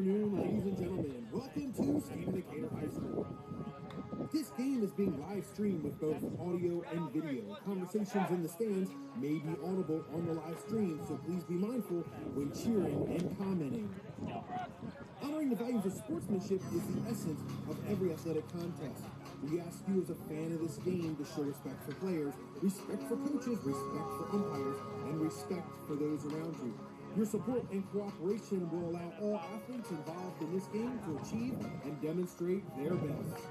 afternoon, ladies and gentlemen. Welcome to Stephen Decatur High School. This game is being live streamed with both audio and video. Conversations in the stands may be audible on the live stream, so please be mindful when cheering and commenting. Honoring the values of sportsmanship is the essence of every athletic contest. We ask you as a fan of this game to show respect for players, respect for coaches, respect for umpires, and respect for those around you. Your support and cooperation will allow all athletes involved in this game to achieve and demonstrate their best.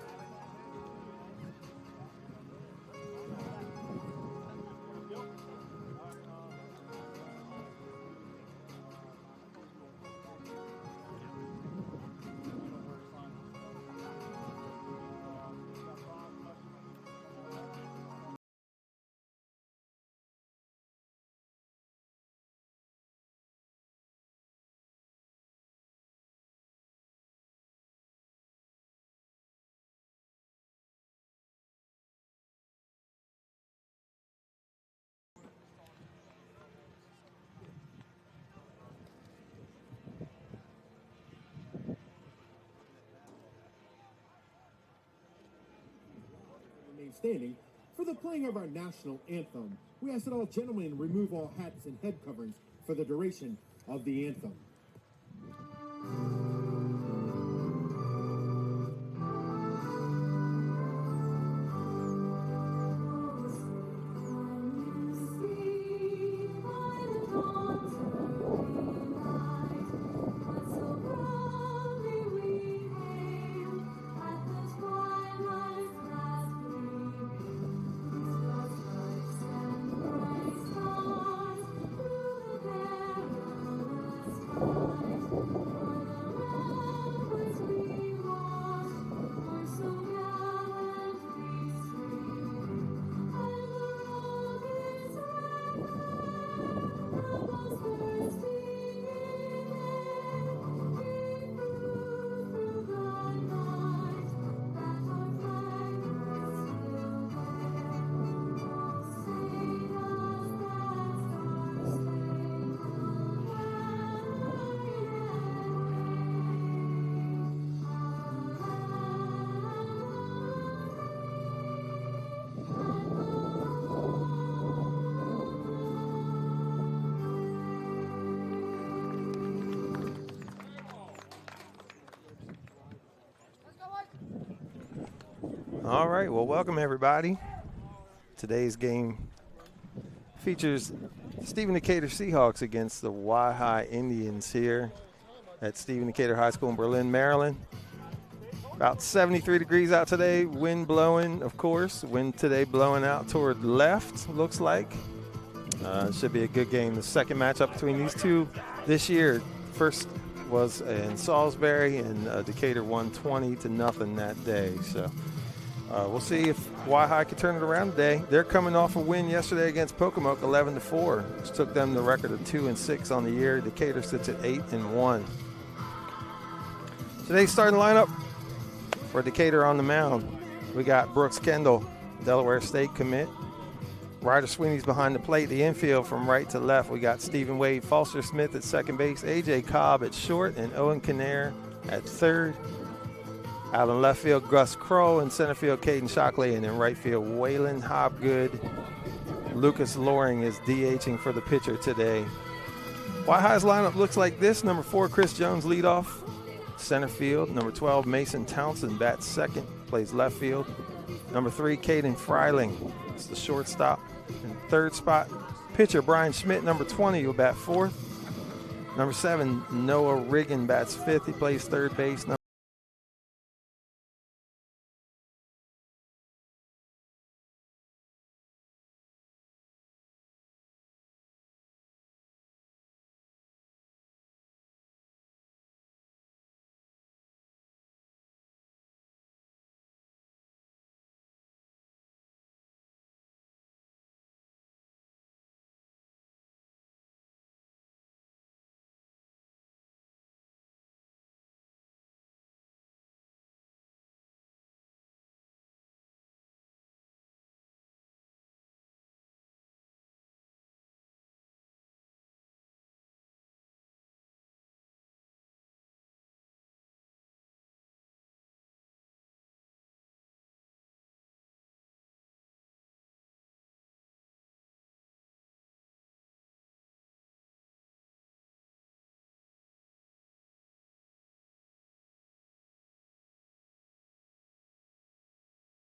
Standing for the playing of our national anthem. We ask that all gentlemen remove all hats and head coverings for the duration of the anthem. All right, well, welcome everybody. Today's game features Stephen Decatur Seahawks against the Y-High Indians here at Stephen Decatur High School in Berlin, Maryland. About 73 degrees out today, wind blowing, of course. Wind today blowing out toward left, looks like. It should be a good game. The second matchup between these two this year. First was in Salisbury, and Decatur won 20-0 that day. So we'll see if Y-High can turn it around today. They're coming off a win yesterday against Wicomico, 11-4, which took them the record of 2-6 on the year. Decatur sits at 8-1. Today's starting lineup for Decatur on the mound. We got Brooks Kendall, Delaware State commit. Ryder Sweeney's behind the plate. The infield from right to left, we got Stephen Wade, Foster Smith at second base, A.J. Cobb at short, and Owen Kinnair at third. Out in left field, Gus Crow. In center field, Caden Shockley. And in right field, Waylon Hobgood. Lucas Loring is DHing for the pitcher today. Y-High's lineup looks like this. Number 4, Chris Jones, leadoff. Center field. Number 12, Mason Townsend, bats second, plays left field. Number 3, Caden Freiling. It's the shortstop. In third spot, pitcher Brian Schmidt, number 20, will bat fourth. Number 7, Noah Riggin, bats fifth. He plays third base.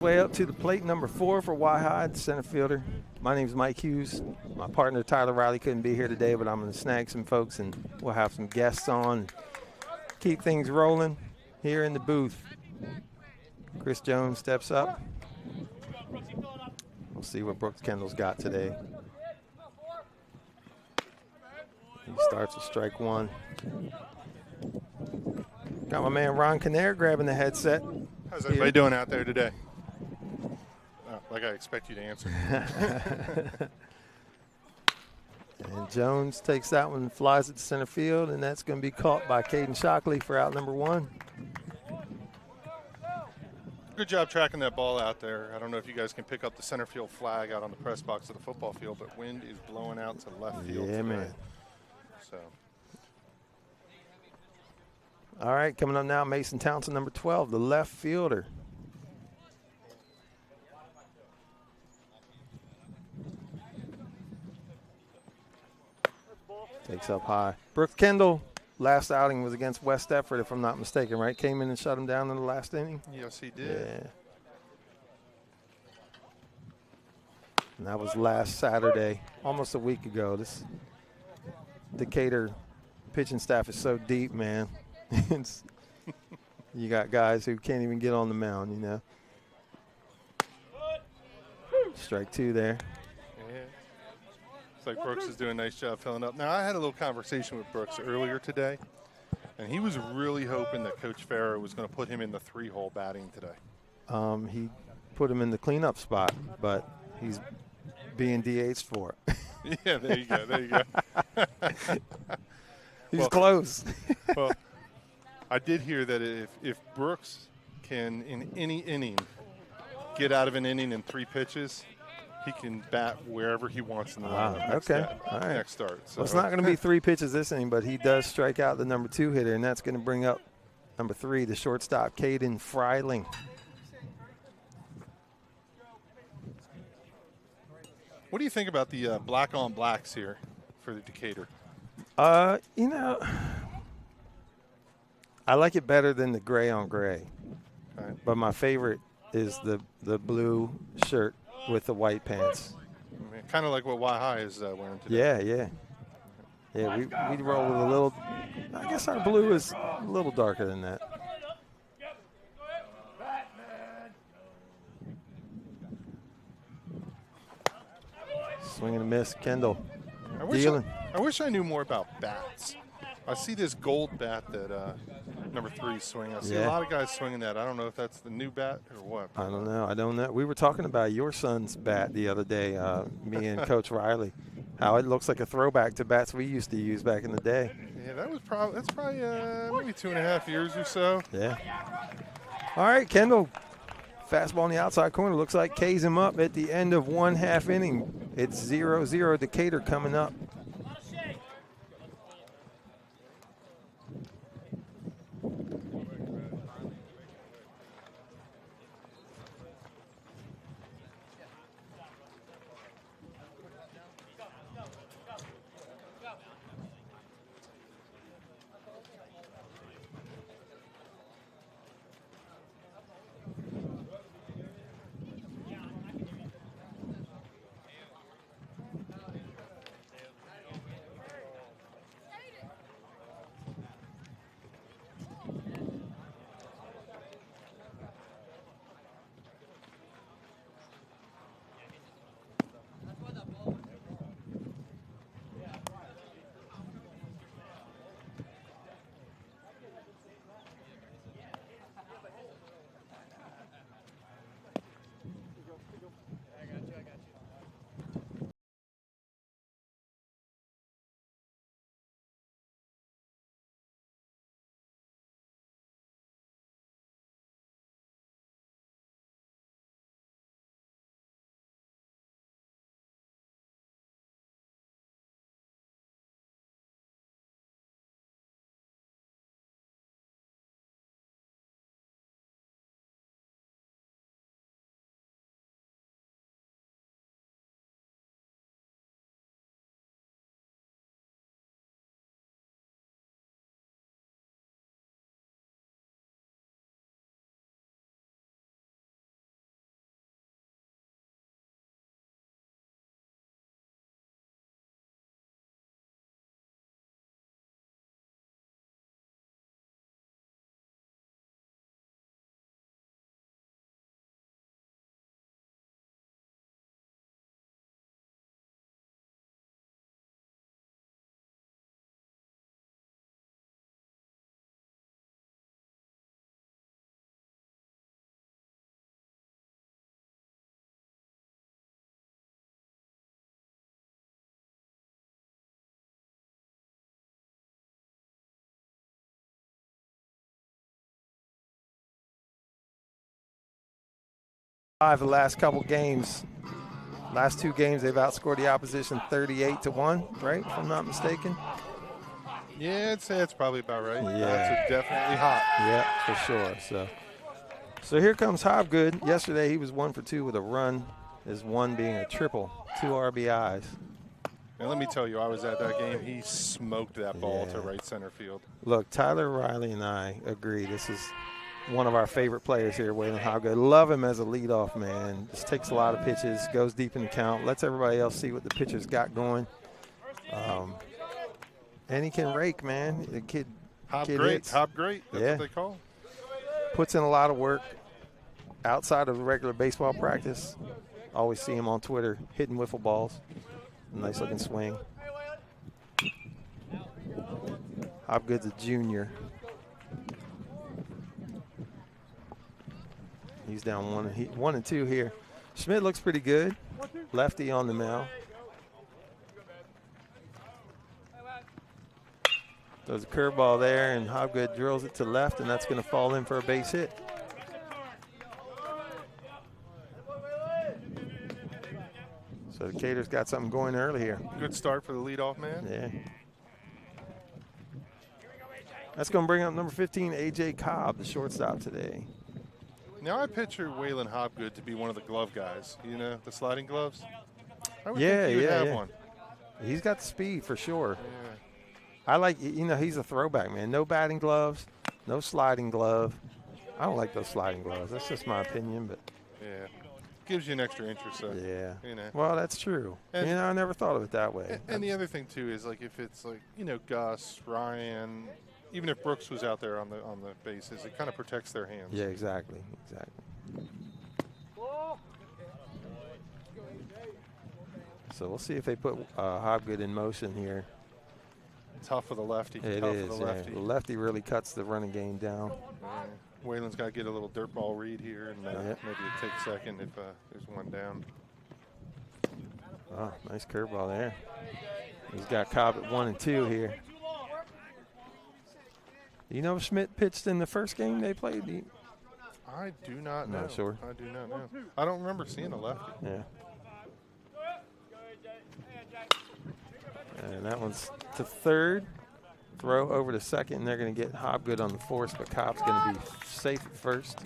Way up to the plate, number 4 for High, the center fielder. My name's Mike Hughes. My partner Tyler Riley couldn't be here today, but I'm going to snag some folks and we'll have some guests on. Keep things rolling here in the booth. Chris Jones steps up. We'll see what Brooks Kendall's got today. He starts with strike 1. Got my man Ron Kinnair grabbing the headset. How's everybody doing out there today? Like I expect you to answer. And Jones takes that one, flies it to center field, and that's going to be caught by Caden Shockley for out number 1. Good job tracking that ball out there. I don't know if you guys can pick up the center field flag out on the press box of the football field, but wind is blowing out to left field. Yeah, today. man. So. All right, coming up now, Mason Townsend, number 12, the left fielder. Takes up high. Brooks Kendall, last outing was against West Stepford, if I'm not mistaken, right? Came in and shut him down in the last inning. Yes, he did. Yeah. And that was last Saturday, almost a week ago. This Decatur pitching staff is so deep, man. You got guys who can't even get on the mound, you know. Strike 2 there. Yeah. It's like Brooks is doing a nice job filling up. Now, I had a little conversation with Brooks earlier today, and he was really hoping that Coach Farrow was going to put him in the 3-hole batting today. He put him in the cleanup spot, but he's being DH'd for it. Yeah, there you go. There you go. He's close. Well, I did hear that if Brooks can, in any inning, get out of an inning in 3 pitches, he can bat wherever he wants in the lineup. Okay. All right. Next start. So. Well, it's not going to be 3 pitches this inning, but he does strike out the number 2 hitter, and that's going to bring up number 3, the shortstop, Caden Freiling. What do you think about the black on blacks here for the Decatur? You know, I like it better than the gray on gray. Right. But my favorite is the blue shirt with the white pants. I mean, kind of like what High is wearing today. Yeah, we roll with a little, I guess our blue is a little darker than that. Swing and a miss, Kendall. I wish I knew more about bats. I see this gold bat that number 3 is swinging. I see a lot of guys swinging that. I don't know if that's the new bat or what. I don't know. We were talking about your son's bat the other day, me and Coach Riley, how it looks like a throwback to bats we used to use back in the day. Yeah, that's probably maybe 2.5 years or so. Yeah. All right, Kendall. Fastball in the outside corner. Looks like K's him up at the end of 1/2 inning. It's 0-0 Decatur coming up. The last couple games. Last 2 games, they've outscored the opposition 38-1, right? If I'm not mistaken. Yeah, I'd say that's probably about right. Yeah. That's definitely hot. Yeah, for sure. So here comes Hobgood. Yesterday he was 1 for 2 with a run, his one being a triple, 2 RBIs. And let me tell you, I was at that game. He smoked that ball to right center field. Look, Tyler Riley and I agree. This is one of our favorite players here, Waylon Hobgood. Love him as a leadoff man. Just takes a lot of pitches, goes deep in the count, lets everybody else see what the pitcher's got going. And he can rake, man. The kid Hop great. That's what they call him. Puts in a lot of work outside of regular baseball practice. Always see him on Twitter hitting wiffle balls. Nice looking swing. Hobgood's a junior. He's down 1 and 2 here. Schmidt looks pretty good. Lefty on the mound. There's a curveball there, and Hobgood drills it to left, and that's going to fall in for a base hit. So Decatur's got something going early here. Good start for the leadoff man. Yeah. That's going to bring up number 15, A.J. Cobb, the shortstop today. Now I picture Waylon Hobgood to be one of the glove guys. You know, the sliding gloves? I would Yeah, think he would yeah, have yeah. one. He's got the speed for sure. Yeah. I like, he's a throwback, man. No batting gloves, no sliding glove. I don't like those sliding gloves. That's just my opinion, but. Yeah. Gives you an extra interest. So, Yeah. You know. Well, that's true. And, I never thought of it that way. And the other thing, too, is like if it's like, Gus, Ryan, even if Brooks was out there on the bases, it kind of protects their hands. Yeah, exactly. So we'll see if they put Hobgood in motion here. Tough for the lefty. It Tough is, for the lefty. The lefty really cuts the running game down. Waylon's got to get a little dirt ball read here, and maybe it takes second if there's one down. Oh, nice curveball there. He's got Cobb at 1 and 2 here. You know if Schmidt pitched in the first game they played? I do not know. Not sure. I do not know. I don't remember seeing a lefty. Yeah. And that one's to third. Throw over to second, and they're going to get Hobgood on the force, but Cobb's going to be safe at first.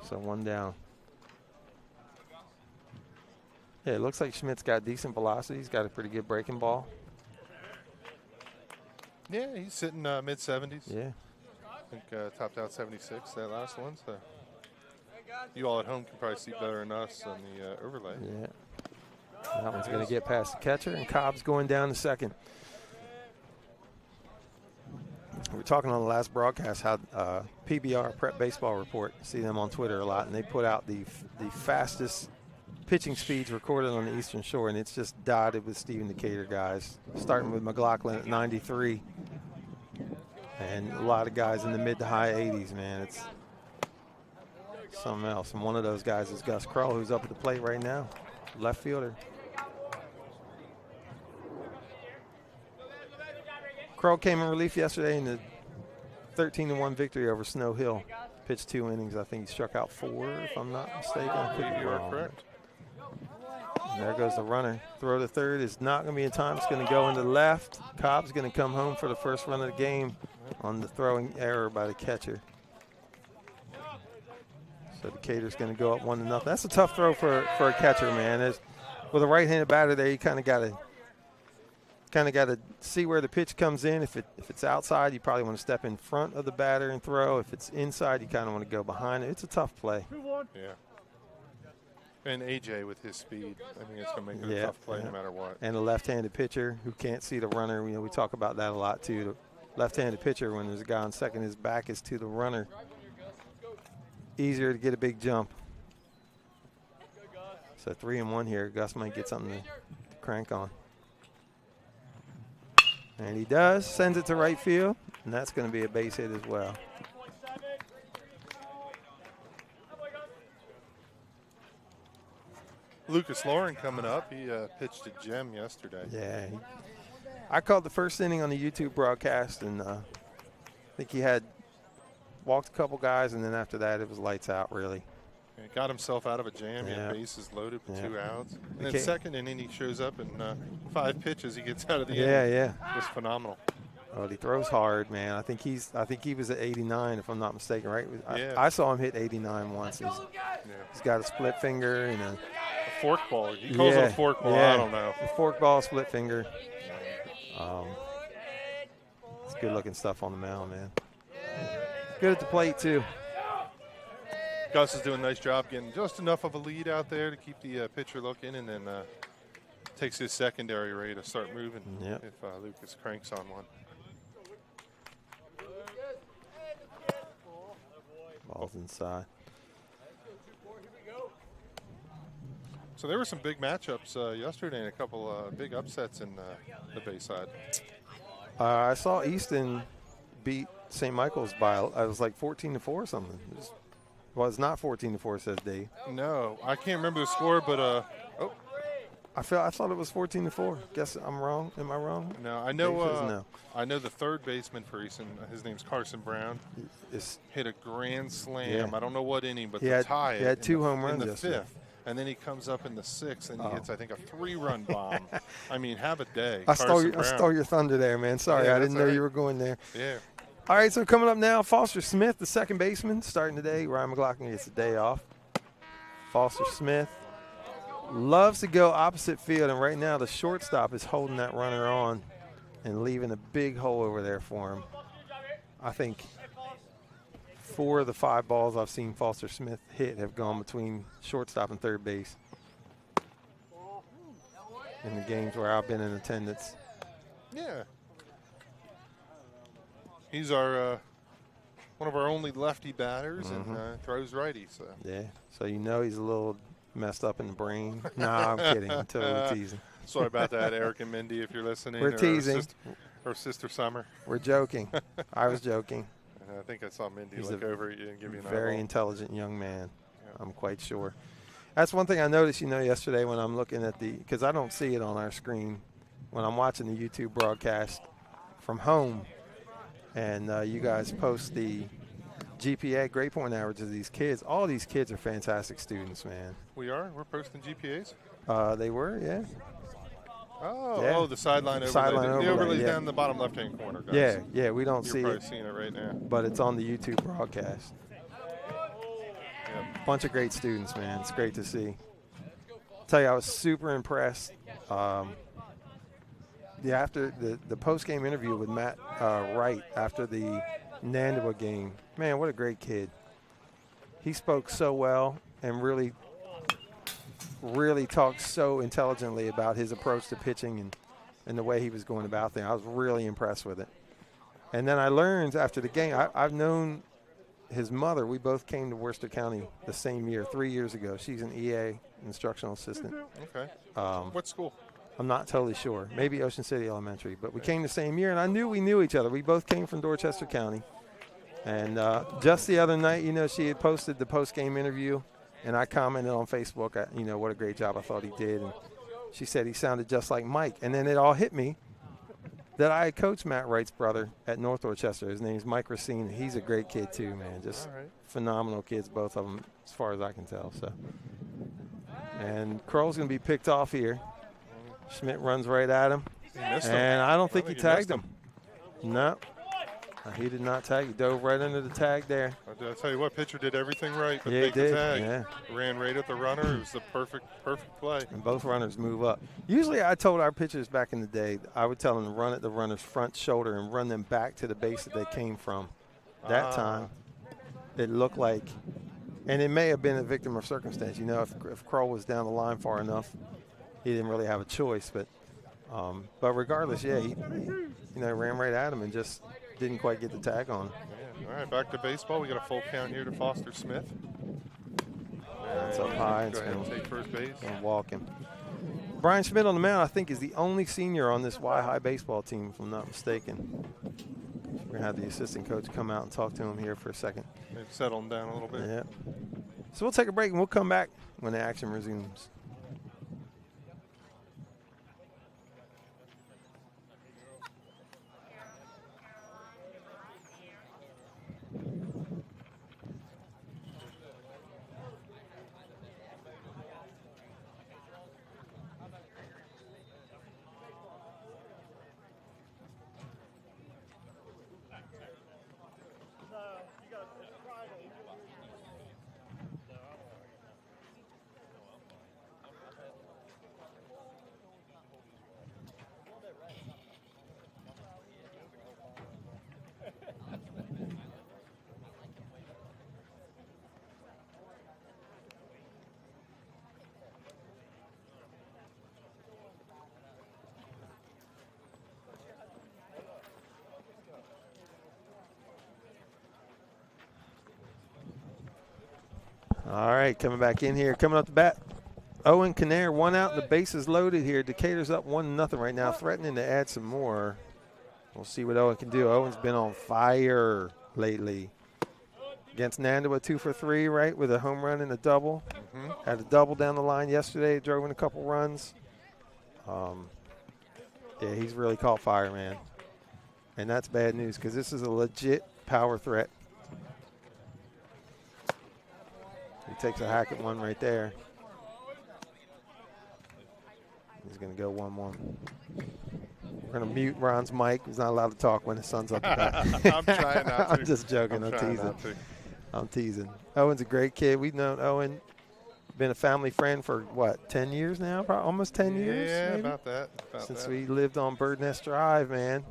So 1 down. Yeah, it looks like Schmidt's got decent velocity. He's got a pretty good breaking ball. Yeah, he's sitting mid-70s. Yeah. I think topped out 76, that last one. So you all at home can probably see better than us on the overlay. Yeah. That one's going to get past the catcher, and Cobb's going down to second. We were talking on the last broadcast how PBR, Prep Baseball Report, see them on Twitter a lot, and they put out the fastest pitching speeds recorded on the Eastern Shore, and it's just dotted with Stephen Decatur guys, starting with McLaughlin at 93, and a lot of guys in the mid to high 80s, man. It's something else, and one of those guys is Gus Krull, who's up at the plate right now, left fielder. Krull came in relief yesterday in the 13-1 victory over Snow Hill. Pitched 2 innings. I think he struck out 4, if I'm not mistaken. You are correct. And there goes the runner. Throw to third is not going to be in time. It's going to go into left. Cobb's going to come home for the first run of the game on the throwing error by the catcher. So Decatur's going to go up 1-0. That's a tough throw for a catcher, man. With a right-handed batter there, you kind of got to see where the pitch comes in. If it's outside, you probably want to step in front of the batter and throw. If it's inside, you kind of want to go behind it. It's a tough play. Yeah. And AJ with his speed, I think it's going to make it a tough play no matter what. And a left-handed pitcher who can't see the runner. We talk about that a lot too. The left-handed pitcher, when there's a guy on second, his back is to the runner. Easier to get a big jump. So 3-1 here. Gus might get something to crank on. And he does. Sends it to right field. And that's going to be a base hit as well. Lucas Lauren coming up. He pitched a gem yesterday. Yeah. I called the first inning on the YouTube broadcast, and I think he had walked a couple guys, and then after that it was lights out, really. He got himself out of a jam. He had bases loaded with 2 outs. And then second inning, he shows up and 5 pitches he gets out of the inning. Yeah. It was phenomenal. Oh, he throws hard, man. I think he was at 89, if I'm not mistaken, right? Yeah. I saw him hit 89 once. He's got a split finger and a fork ball. He calls it a fork ball. I don't know. A fork ball, split finger. It's good-looking stuff on the mound, man. Good at the plate, too. Gus is doing a nice job getting just enough of a lead out there to keep the pitcher looking, and then takes his secondary ready to start moving if Lucas cranks on one. Ball's inside. So there were some big matchups yesterday and a couple big upsets in the Bayside. I saw Easton beat St. Michael's by, I was like 14-4 or something. It's not 14-4, says Dave. No, I can't remember the score, but I thought it was 14-4. Guess I'm wrong. Am I wrong? No, I know. No. I know the third baseman for Easton. His name's Carson Brown. Hit a grand slam. Yeah. I don't know what inning, but to tie it. He had 2 home runs in the 5th, and then he comes up in the 6th and he hits, I think, a 3-run bomb. I mean, have a day. I stole your thunder there, man. Sorry, I didn't know you were going there. Yeah. All right, so coming up now, Foster Smith, the second baseman, starting today. Ryan McLaughlin gets a day off. Foster Smith loves to go opposite field, and right now the shortstop is holding that runner on and leaving a big hole over there for him. I think 4 of the 5 balls I've seen Foster Smith hit have gone between shortstop and third base in the games where I've been in attendance. Yeah. He's our one of our only lefty batters and throws righty. So yeah, so he's a little messed up in the brain. Nah, I'm kidding. I'm totally teasing. Sorry about that, Eric and Mindy, if you're listening. We're teasing. Or sister Summer. We're joking. I was joking. I think I saw Mindy look over at you and give you an very eyeball. Intelligent young man. Yeah. I'm quite sure. That's one thing I noticed, yesterday when I'm looking at because I don't see it on our screen when I'm watching the YouTube broadcast from home. And you guys post the GPA, grade point average of these kids. All these kids are fantastic students, man. We are? We're posting GPAs? They were, yeah. Oh, the sideline overlay. The overlay's down in the bottom left-hand corner, guys. Yeah, we don't see it. You're probably seeing it right now. But it's on the YouTube broadcast. Yep. Bunch of great students, man. It's great to see. Tell you, I was super impressed. After the post-game interview with Matt Wright after the Nandoa game, man, what a great kid. He spoke so well and really talked so intelligently about his approach to pitching and the way he was going about things. I was really impressed with it. And then I learned after the game, I've known his mother. We both came to Worcester County the same year, 3 years ago. She's an EA, instructional assistant. Okay. What school? I'm not totally sure. Maybe Ocean City Elementary. But we came the same year, and I knew we knew each other. We both came from Dorchester County. And just the other night, she had posted the post-game interview, and I commented on Facebook, what a great job I thought he did. And she said he sounded just like Mike. And then it all hit me that I coached Matt Wright's brother at North Dorchester. His name's Mike Racine. He's a great kid, too, man. Just phenomenal kids, both of them, as far as I can tell. So, and Kroll's going to be picked off here. Schmidt runs right at him. And I don't think he tagged him. No. He did not tag. He dove right under the tag there. I'll tell you what, pitcher did everything right. But yeah, he did. The tag. Yeah. Ran right at the runner. It was the perfect play. And both runners move up. Usually I told our pitchers back in the day, I would tell them to run at the runner's front shoulder and run them back to the base that they came from. That time, it looked like, and it may have been a victim of circumstance. If Kroll was down the line far enough, he didn't really have a choice. But regardless, he ran right at him and just didn't quite get the tag on. Yeah. All right, back to baseball. We got a full count here to Foster Smith. That's up high. Go ahead and take first base. And walk him. Brian Schmidt on the mound, I think, is the only senior on this Y-High baseball team, if I'm not mistaken. We're going to have the assistant coach come out and talk to him here for a second. They've settled down a little bit. Yeah. So we'll take a break, and we'll come back when the action resumes. All right, coming back in here, coming up the bat. Owen Kinnair, 1 out, and the bases loaded here. Decatur's up 1-0 right now, threatening to add some more. We'll see what Owen can do. Owen's been on fire lately. Against Nando, 2 for 3, right, with a home run and a double. Had a double down the line yesterday, drove in a couple runs. Yeah, he's really caught fire, man. And that's bad news because this is a legit power threat. He takes a hack at one right there. He's going to go 1-1. We're going to mute Ron's mic. He's not allowed to talk when his son's up the bat. I'm trying not to. I'm just joking. I'm teasing. Owen's a great kid. We've known Owen, been a family friend for, what, 10 years now? Probably almost 10 years? Yeah, maybe? about that. Since we lived on Bird Nest Drive, man.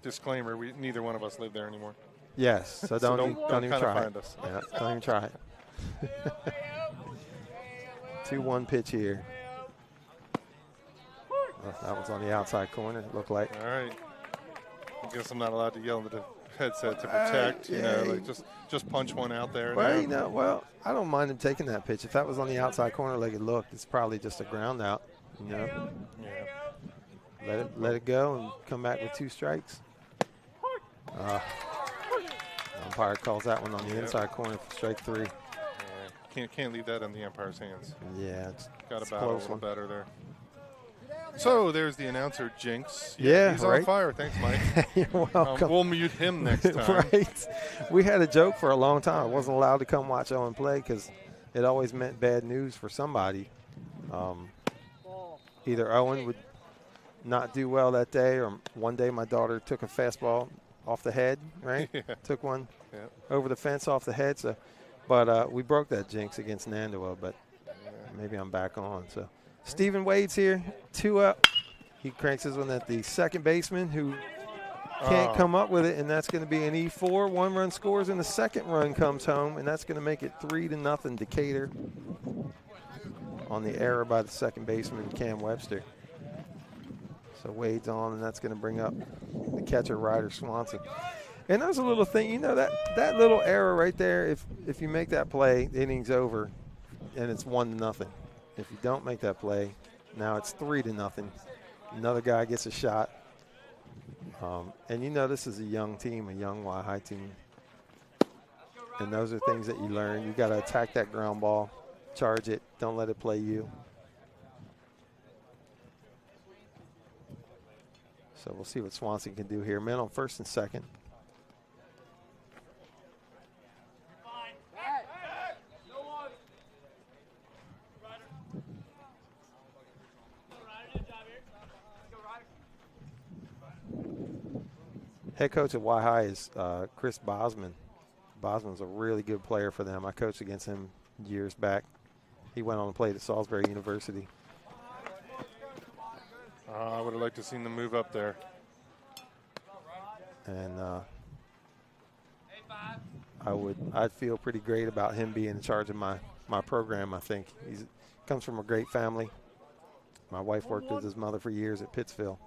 Disclaimer, neither one of us live there anymore. Yes, so don't even try find us. Yeah, don't even try it. 2-1 pitch here. That was on the outside corner, it looked like. All right. I guess I'm not allowed to yell into the headset to protect, like just punch one out there. Well, I don't mind him taking that pitch. If that was on the outside corner like it looked, it's probably just a ground out, Yeah. Let it go and come back with 2 strikes. Umpire calls that one on the inside corner for strike 3. Can't leave that in the umpire's hands. Yeah, got to battle a little better there. So there's the announcer, Jinx. Yeah, he's right? on fire. Thanks, Mike. You're welcome. We'll mute him next time. Right. We had a joke for a long time. I wasn't allowed to come watch Owen play because it always meant bad news for somebody. Either Owen would not do well that day, or one day my daughter took a fastball off the head, right? Yeah. Took one over the fence off the head. So, but we broke that jinx against Nandua, but maybe I'm back on. So Stephen Wade's here, 2 up. He cranks his one at the second baseman who can't come up with it, and that's going to be an E4. 1 run scores, and the second run comes home, and that's going to make it 3-0 Decatur on the error by the second baseman, Cam Webster. So Wade's on, and that's going to bring up the catcher, Ryder Swanson. And there's a little thing, that little error right there, if you make that play, the inning's over, and it's 1-0. If you don't make that play, now it's 3-0. Another guy gets a shot. And this is a young team, a young Y-High team. And those are things that you learn. You got to attack that ground ball, charge it, don't let it play you. So we'll see what Swanson can do here. Men on first and second. Head coach at Y-High is Chris Bosman. Bosman's a really good player for them. I coached against him years back. He went on to play at Salisbury University. I would have liked to have seen them move up there. And I'd feel pretty great about him being in charge of my program, I think. He comes from a great family. My wife worked with his mother for years at Pittsville.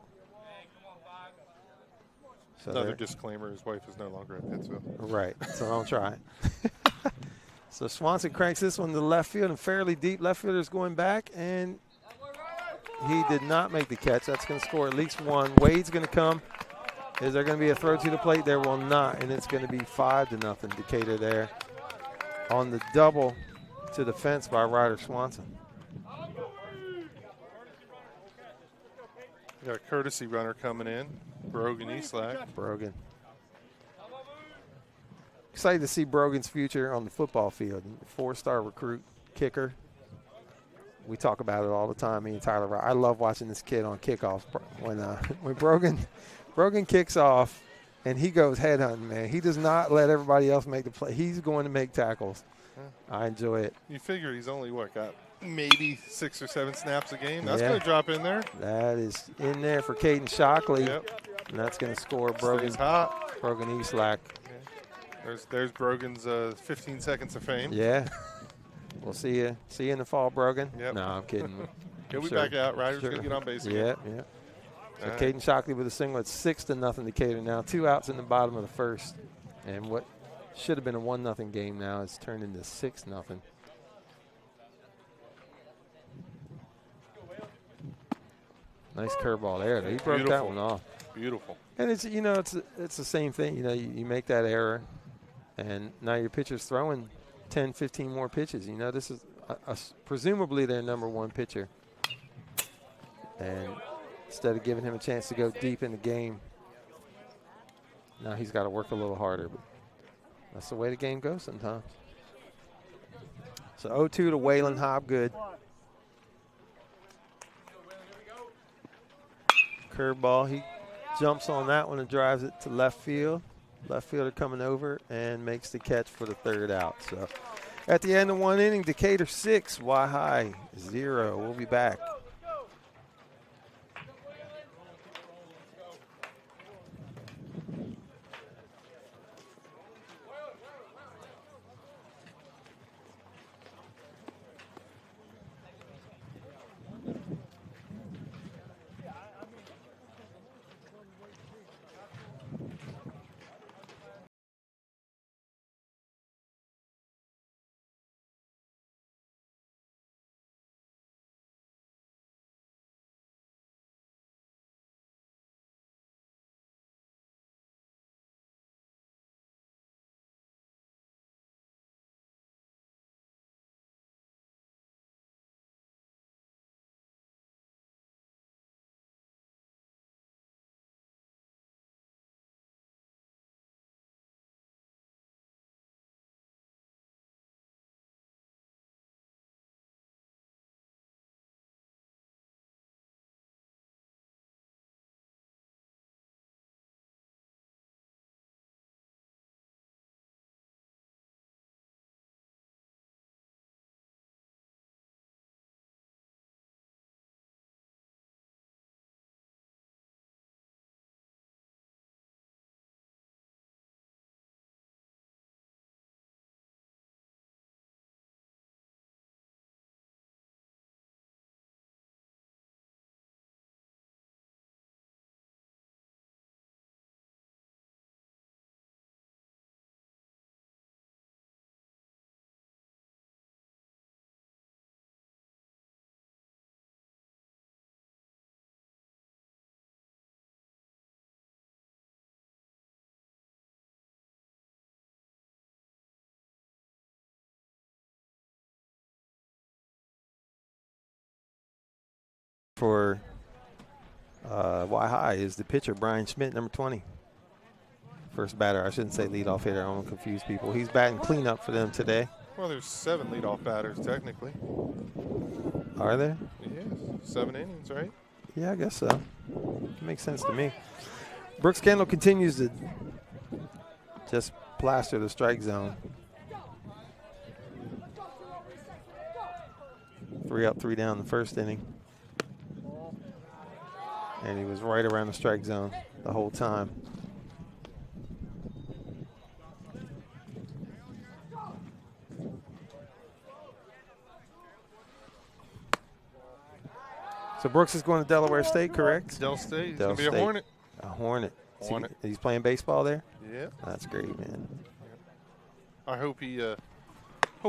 So another disclaimer, his wife is no longer at Pittsville. Right, so don't try it. So Swanson cranks this one to left field, and fairly deep. Left fielder's going back, and he did not make the catch. That's going to score at least 1. Wade's going to come. Is there going to be a throw to the plate? There will not, and it's going to be 5-0 Decatur there on the double to the fence by Ryder Swanson. Got a courtesy runner coming in, Brogan Eastlack. Brogan. Excited to see Brogan's future on the football field. 4-star recruit, kicker. We talk about it all the time, me and Tyler. I love watching this kid on kickoffs. When Brogan kicks off and he goes headhunting, man, he does not let everybody else make the play. He's going to make tackles. I enjoy it. You figure he's only, got maybe 6 or 7 snaps a game? That's going to drop in there. That is in there for Caden Shockley. Yep. And that's going to score Brogan Eastlack. Yeah. There's Brogan's 15 seconds of fame. Yeah. We'll see you in the fall, Brogan. Yep. No, I'm kidding. He'll be back out. Ryder's going to get on base again. Yeah. So Caden Shockley with a single. It's 6-0 Decatur now. 2 outs in the bottom of the first. And what Should have been a 1-0 game now. It's turned into 6-0. Nice curveball there. He broke that one off. Beautiful. And it's, you know, it's the same thing. You know, you make that error, and now your pitcher's throwing 10, 15 more pitches. You know, this is presumably their number one pitcher. And instead of giving him a chance to go deep in the game, now he's got to work a little harder. But that's the way the game goes sometimes. So 0-2 to Waylon Hobgood. Curveball. He jumps on that one and drives it to left field. Left fielder coming over and makes the catch for the third out. So at the end of one inning, Decatur 6, Y-High 0. We'll be back. For Y-High is the pitcher, Brian Schmidt, number 20. First batter. I shouldn't say leadoff hitter. I don't want to confuse people. He's batting cleanup for them today. Well, there's 7 leadoff batters, technically. Are there? Yes. 7 innings, right? Yeah, I guess so. It makes sense to me. Brooks Kendall continues to just plaster the strike zone. 3 up, 3 down the first inning. And he was right around the strike zone the whole time. So Brooks is going to Delaware State, correct? Del State. He's Del going to be State. a Hornet. A Hornet. Hornet. He's playing baseball there? Yeah. That's great, man. I hope he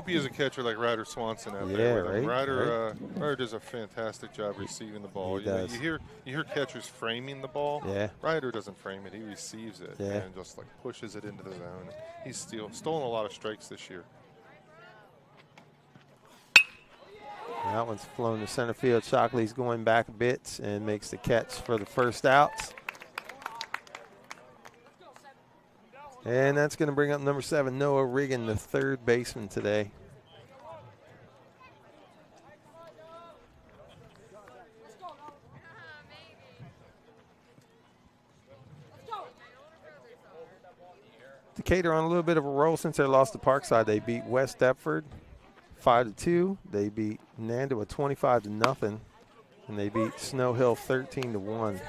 is a catcher like Ryder Swanson out Yeah, there. With him. right, Ryder does a fantastic job receiving the ball. He does. You hear catchers framing the ball. Yeah. Ryder doesn't frame it; he receives it and just like pushes it into the zone. He's stolen a lot of strikes this year. And that one's flown to center field. Shockley's going back a bit and makes the catch for the first out. And that's going to bring up number 7, Noah Riggin, the third baseman today. Decatur on a little bit of a roll since they lost to Parkside. They beat West Deptford 5-2. They beat Nando 25-0, and they beat Snow Hill 13-1.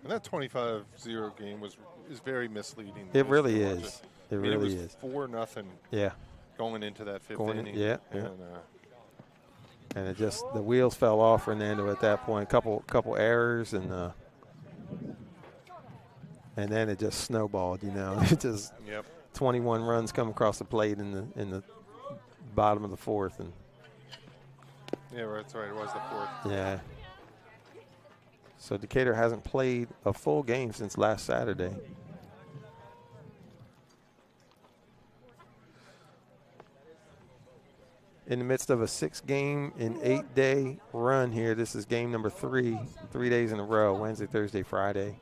And that 25-0 game is very misleading. It really is. It really is. 4-0. Yeah. Going into that fifth inning. Yeah. And it just, the wheels fell off Fernando at that point. Couple errors, and then it just snowballed. You know, it just 21 runs come across the plate in the bottom of the fourth. And yeah, that's right. It was the fourth. yeah. So Decatur hasn't played a full game since last Saturday. In the midst of a 6-game and 8-day run here, this is game number 3 days in a row, Wednesday, Thursday, Friday.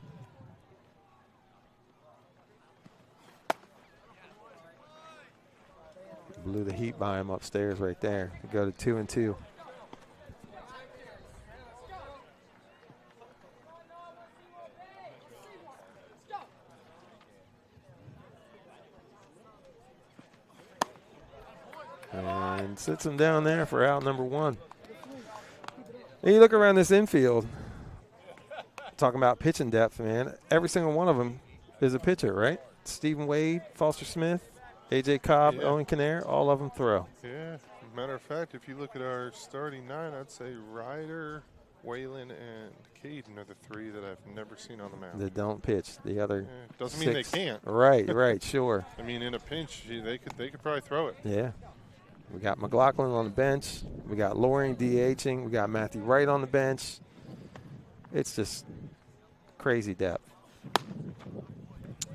Blew the heat by him upstairs right there to go to 2-2. And sits him down there for out number 1. And you look around this infield, talking about pitching depth, man. Every single one of them is a pitcher, right? Stephen Wade, Foster Smith, A.J. Cobb, yeah. Owen Kinnair, all of them throw. Yeah. Matter of fact, if you look at our starting 9, I'd say Ryder, Waylon, and Caden are the 3 that I've never seen on the mound. That don't pitch. The other doesn't 6. mean they can't. Right, sure. I mean, in a pinch, they could probably throw it. Yeah. We got McLaughlin on the bench. We got Loring DHing. We got Matthew Wright on the bench. It's just crazy depth.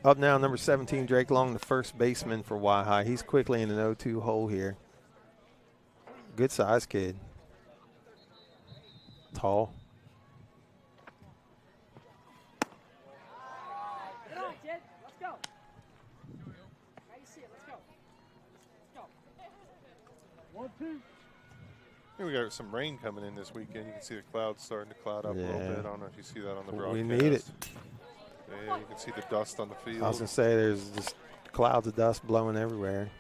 Up now, number 17, Drake Long, the first baseman for Y-High. He's quickly in an 0-2 hole here. Good size kid. Tall. Come on, kid. Let's go. How you see it? Let's go. Let's go. 1, 2. We got some rain coming in this weekend. You can see the clouds starting to cloud up a little bit. I don't know if you see that on the broadcast. We need it. Yeah, you can see the dust on the field. I was going to say there's just clouds of dust blowing everywhere.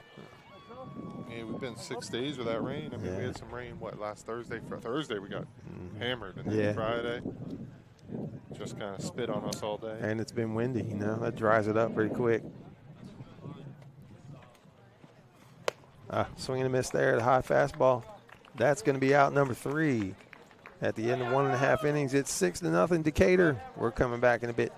Yeah, we've been 6 days without rain. I mean, we had some rain, last Thursday? Thursday we got hammered. And then Friday, just kind of spit on us all day. And it's been windy, That dries it up pretty quick. Swing and a miss there, the high fastball. That's going to be out number 3. At the end of 1.5 innings, it's 6-0 Decatur. We're coming back in a bit.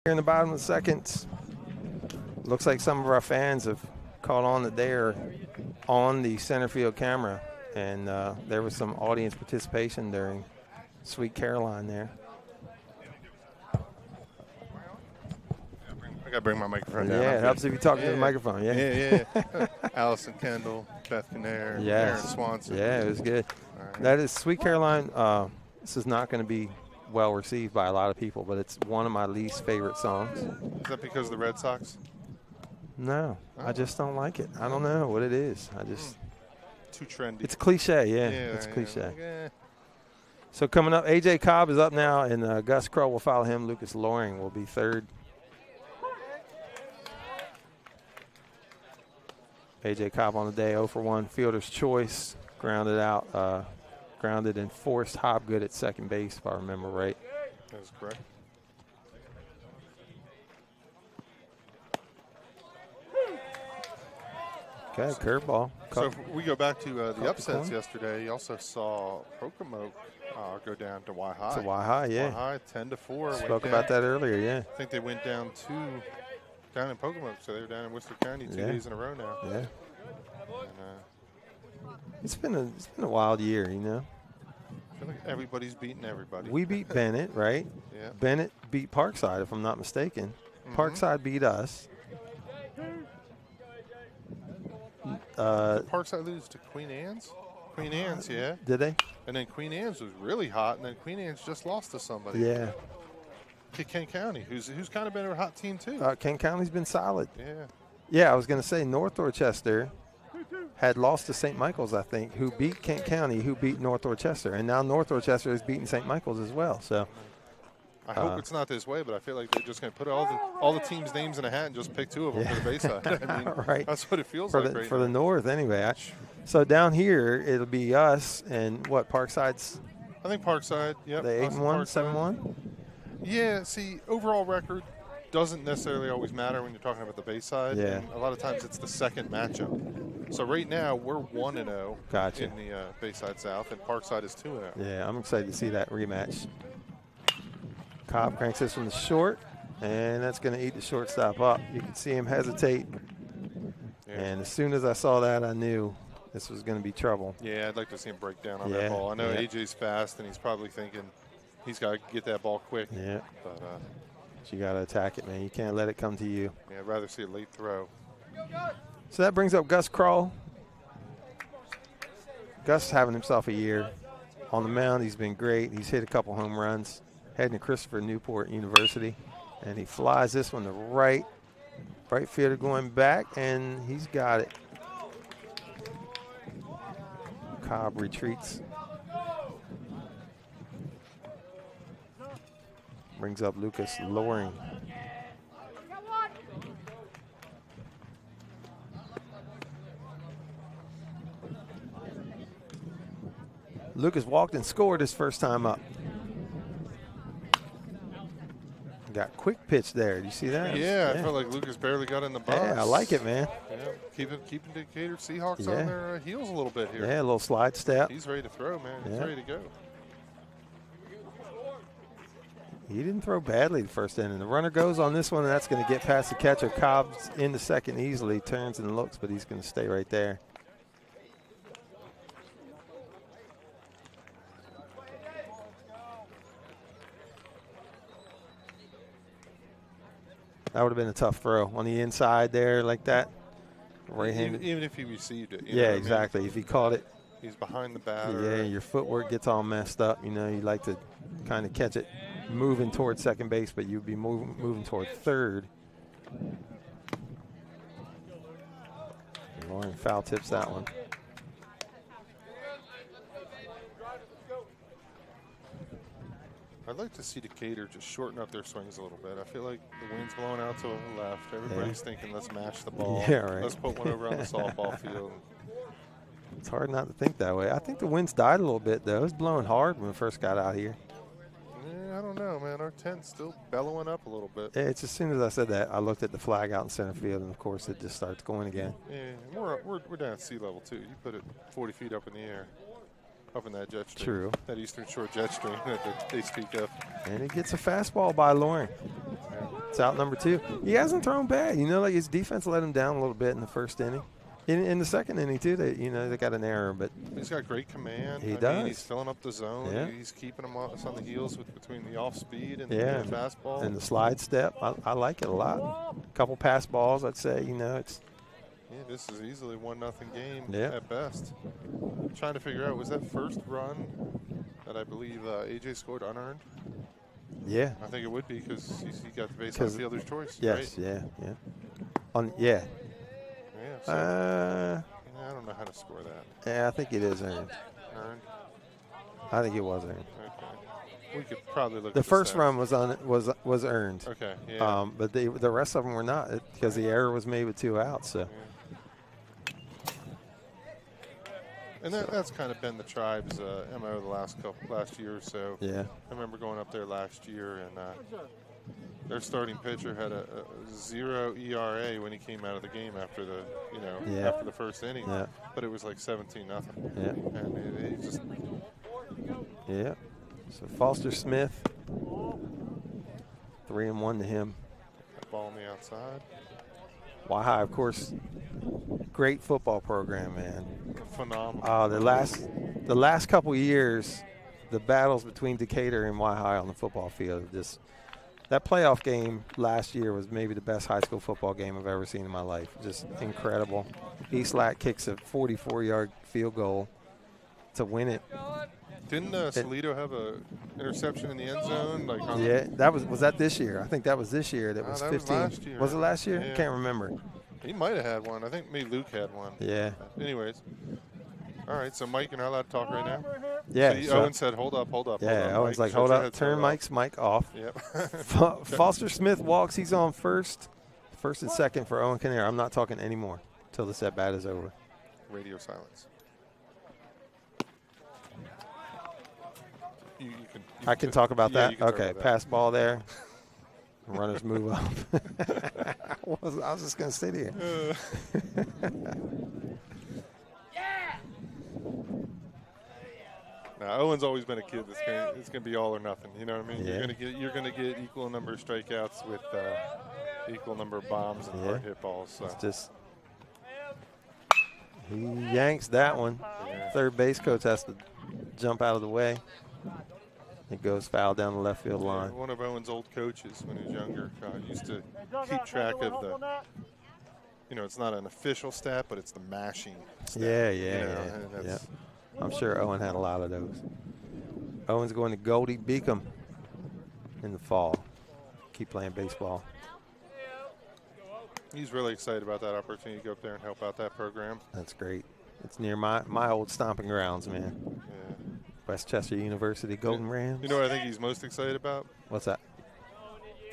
Here in the bottom of the second, looks like some of our fans have caught on that they are on the center field camera, and there was some audience participation during Sweet Caroline there. I got to bring my microphone down. Yeah, it helps if you talk to the microphone. Yeah. Allison Kendall, Beth Kinnair, Aaron Swanson. Yeah, it was good. Right. That is Sweet Caroline. This is not going to be well received by a lot of people, but it's one of my least favorite songs. Is that because of the Red Sox? No, I just don't like it. I don't know what it is. I just too trendy. It's cliche, it's cliche. Like, So coming up, A.J. Cobb is up now, and Gus Crow will follow him. Lucas Loring will be third. A.J. Cobb on the day, 0 for 1, fielder's choice, grounded out grounded and forced Hobgood at second base, if I remember right. That's correct. Okay, curveball. So if we go back to the upsets yesterday, you also saw Wicomico go down to Y High. To Y High, yeah. Y High 10-4. Spoke about that earlier, yeah. I think they went down down in Wicomico, so they were down in Worcester County 2 days in a row now. Yeah. And, it's been a wild year, you know. I feel like everybody's beating everybody. We beat Bennett, right? Yeah. Bennett beat Parkside, if I'm not mistaken. Parkside beat us. Did Parkside lose to Queen Anne's? Queen Anne's, yeah. Did they? And then Queen Anne's was really hot, and then Queen Anne's just lost to somebody. Yeah. To Kent County, who's kind of been a hot team too. Kent County's been solid. Yeah. Yeah, I was going to say North Dorchester had lost to St. Michael's, I think, who beat Kent County, who beat North Dorchester. And now North Dorchester is beating St. Michael's as well. So I hope it's not this way, but I feel like they're just going to put all the teams' names in a hat and just pick 2 of them for the Bayside. I mean, right. That's what it feels for like the, right for now. the North anyway. So down here, it'll be us and what, Parkside's? I think Parkside, yep. The 8-1, 7-1? Yeah, see, overall record doesn't necessarily always matter when you're talking about the Bayside. Yeah. And a lot of times it's the second matchup. So right now we're 1-0 Gotcha. in the Bayside South, and Parkside is 2-0. Yeah, I'm excited to see that rematch. Cobb cranks this from the short, and that's going to eat the shortstop up. You can see him hesitate. Yeah. And as soon as I saw that, I knew this was going to be trouble. Yeah, I'd like to see him break down on that ball. I know AJ's fast, and he's probably thinking he's got to get that ball quick. Yeah. But you got to attack it, man. You can't let it come to you. yeah, I'd rather see a late throw. So that brings up Gus Kroll. Gus having himself a year. On the mound, he's been great. He's hit a couple home runs. Heading to Christopher Newport University. And he flies this one to right. Right fielder going back, and he's got it. Cobb retreats. Brings up Lucas Loring. Lucas walked and scored his first time up. Got quick pitch there. Do you see that? Yeah, I felt like Lucas barely got in the box. Yeah, I like it, man. Yeah, keeping Decatur Seahawks on their heels a little bit here. Yeah, a little slide step. He's ready to throw, man. He's ready to go. He didn't throw badly the first inning. The runner goes on this one, and that's going to get past the catcher. Cobb's in the second easily, turns and looks, but he's going to stay right there. That would have been a tough throw on the inside there like that. Right-handed. Even if he received it. Yeah, exactly. If he caught it. He's behind the batter. Yeah, your footwork gets all messed up. You know, you like to kind of catch it moving towards second base, but you'd be moving toward third. Lauren foul tips that one. I'd like to see Decatur just shorten up their swings a little bit. I feel like the wind's blowing out to the left. Everybody's thinking, let's match the ball. Yeah, right. Let's put one over on the softball field. It's hard not to think that way. I think the wind's died a little bit, though. It was blowing hard when we first got out here. Yeah, I don't know, man. Our tent's still bellowing up a little bit. Yeah, it's as soon as I said that, I looked at the flag out in center field, and, of course, it just starts going again. Yeah, we're down at sea level, too. You put it 40 feet up in the air. Up in that jet stream. True. That Eastern Shore jet stream that they speak of. And he gets a fastball by Loring. It's out number 2. He hasn't thrown bad. You know, like his defense let him down a little bit in the first inning. In the second inning, too, they got an error. But he's got great command. He I does. mean, he's filling up the zone. Yeah. He's keeping them on the heels between the off speed and yeah. the fastball. And the slide step. I like it a lot. A couple pass balls, I'd say. It's. Yeah, this is easily 1-0 game Yep. at best. I'm trying to figure out, was that first run that I believe AJ scored unearned? Yeah. I think it would be because he got the base on fielder's choice. Yes, right? yeah. Yeah, so I don't know how to score that. Yeah, I think it is earned. Earned? I think it was earned. Okay. We could probably look The at first stats. run was earned. Okay, yeah. But the rest of them were not because the error was made with 2 outs. So. And that's kind of been the Tribe's MO the last year or so. Yeah. I remember going up there last year, and their starting pitcher had a 0 ERA when he came out of the game after after the first inning. Yeah. But it was like 17-0. Yeah. And he just. Yeah. So Foster Smith, 3-1 to him. Ball on the outside. Why, of course, great football program, man. Phenomenal. The last couple years, the battles between Decatur and High on the football field, just that playoff game last year was maybe the best high school football game I've ever seen in my life. Just incredible. East Lat kicks a 44-yard field goal to win it. Didn't Salito have a interception in the end zone? Yeah, was that this year? I think that was this year. That was 15. Was last year. Was it last year? Yeah. Can't remember. He might have had one. I think maybe Luke had one. Yeah. Anyways. All right, so Mike, you're not allowed to talk right now? Yeah. So Owen said, hold up. Yeah, Owen's like, hold up, turn Mike's mic off. Yep. Foster Smith walks. He's on first and second for Owen Kinnear. I'm not talking anymore until this at-bat is over. Radio silence. I can talk about that? Okay, about pass ball there. Runners move up. I was just going to sit here. Now, Owen's always been a kid it's going to be all or nothing. You know what I mean? Yeah. You're going to get equal number of strikeouts with equal number of bombs and hard hit balls. So. It's just he yanks that one. Yeah. Third base coach has to jump out of the way. It goes foul down the left field line. One of Owen's old coaches when he was younger used to keep track of the, it's not an official stat, but it's the mashing stat. Yeah. I'm sure Owen had a lot of those. Owen's going to Goldie Beacom in the fall. Keep playing baseball. He's really excited about that opportunity to go up there and help out that program. That's great. It's near my old stomping grounds, man. Yeah. Westchester University Golden Rams. You know what I think he's most excited about? What's that?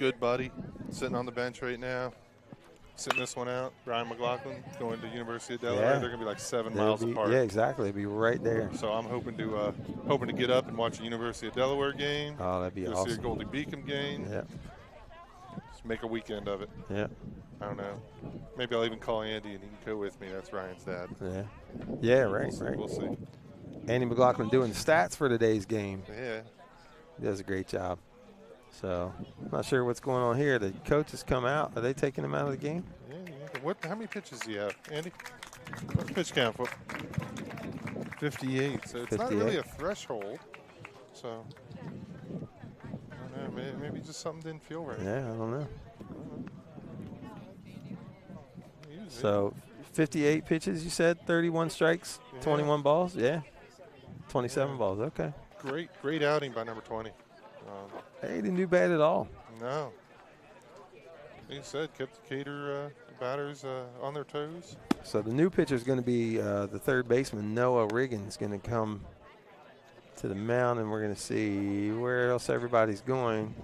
Good buddy, sitting on the bench right now, sitting this one out. Brian McLaughlin going to University of Delaware. They're going to be like 7 miles apart. Yeah, exactly. It'll be right there. So I'm hoping to get up and watch a University of Delaware game. Oh, that'd be awesome. See a Goldie Beacom game. Yeah. Just make a weekend of it. Yeah. I don't know. Maybe I'll even call Andy and he can go with me. That's Ryan's dad. Yeah. Yeah, right. We'll see. Andy McLaughlin doing the stats for today's game. Yeah. He does a great job. So, I'm not sure what's going on here. The coaches come out. Are they taking him out of the game? Yeah. How many pitches do you have, Andy? What's the pitch count for? 58. So it's 58. not really a threshold. So, I don't know. Maybe just something didn't feel right. Yeah, I don't know. So, 58 pitches, you said? 31 strikes, 21 balls? Yeah. 27 balls, okay. Great outing by number 20. Hey, didn't do bad at all. No. Like you said, kept Decatur batters on their toes. So the new pitcher is going to be the third baseman, Noah Riggin, is going to come to the mound, and we're going to see where else everybody's going.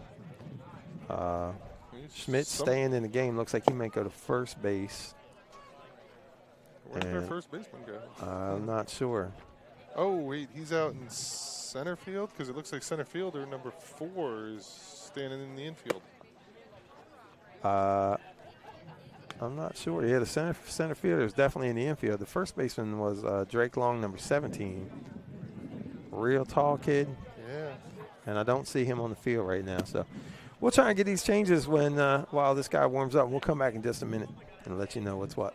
Schmidt's staying in the game. Looks like he might go to first base. Where did their first baseman go? I'm not sure. Oh, wait, he's out in center field? Because it looks like center fielder number 4 is standing in the infield. I'm not sure. Yeah, the center fielder is definitely in the infield. The first baseman was Drake Long, number 17. Real tall kid. Yeah. And I don't see him on the field right now. So we'll try and get these changes while this guy warms up. We'll come back in just a minute and let you know what's what.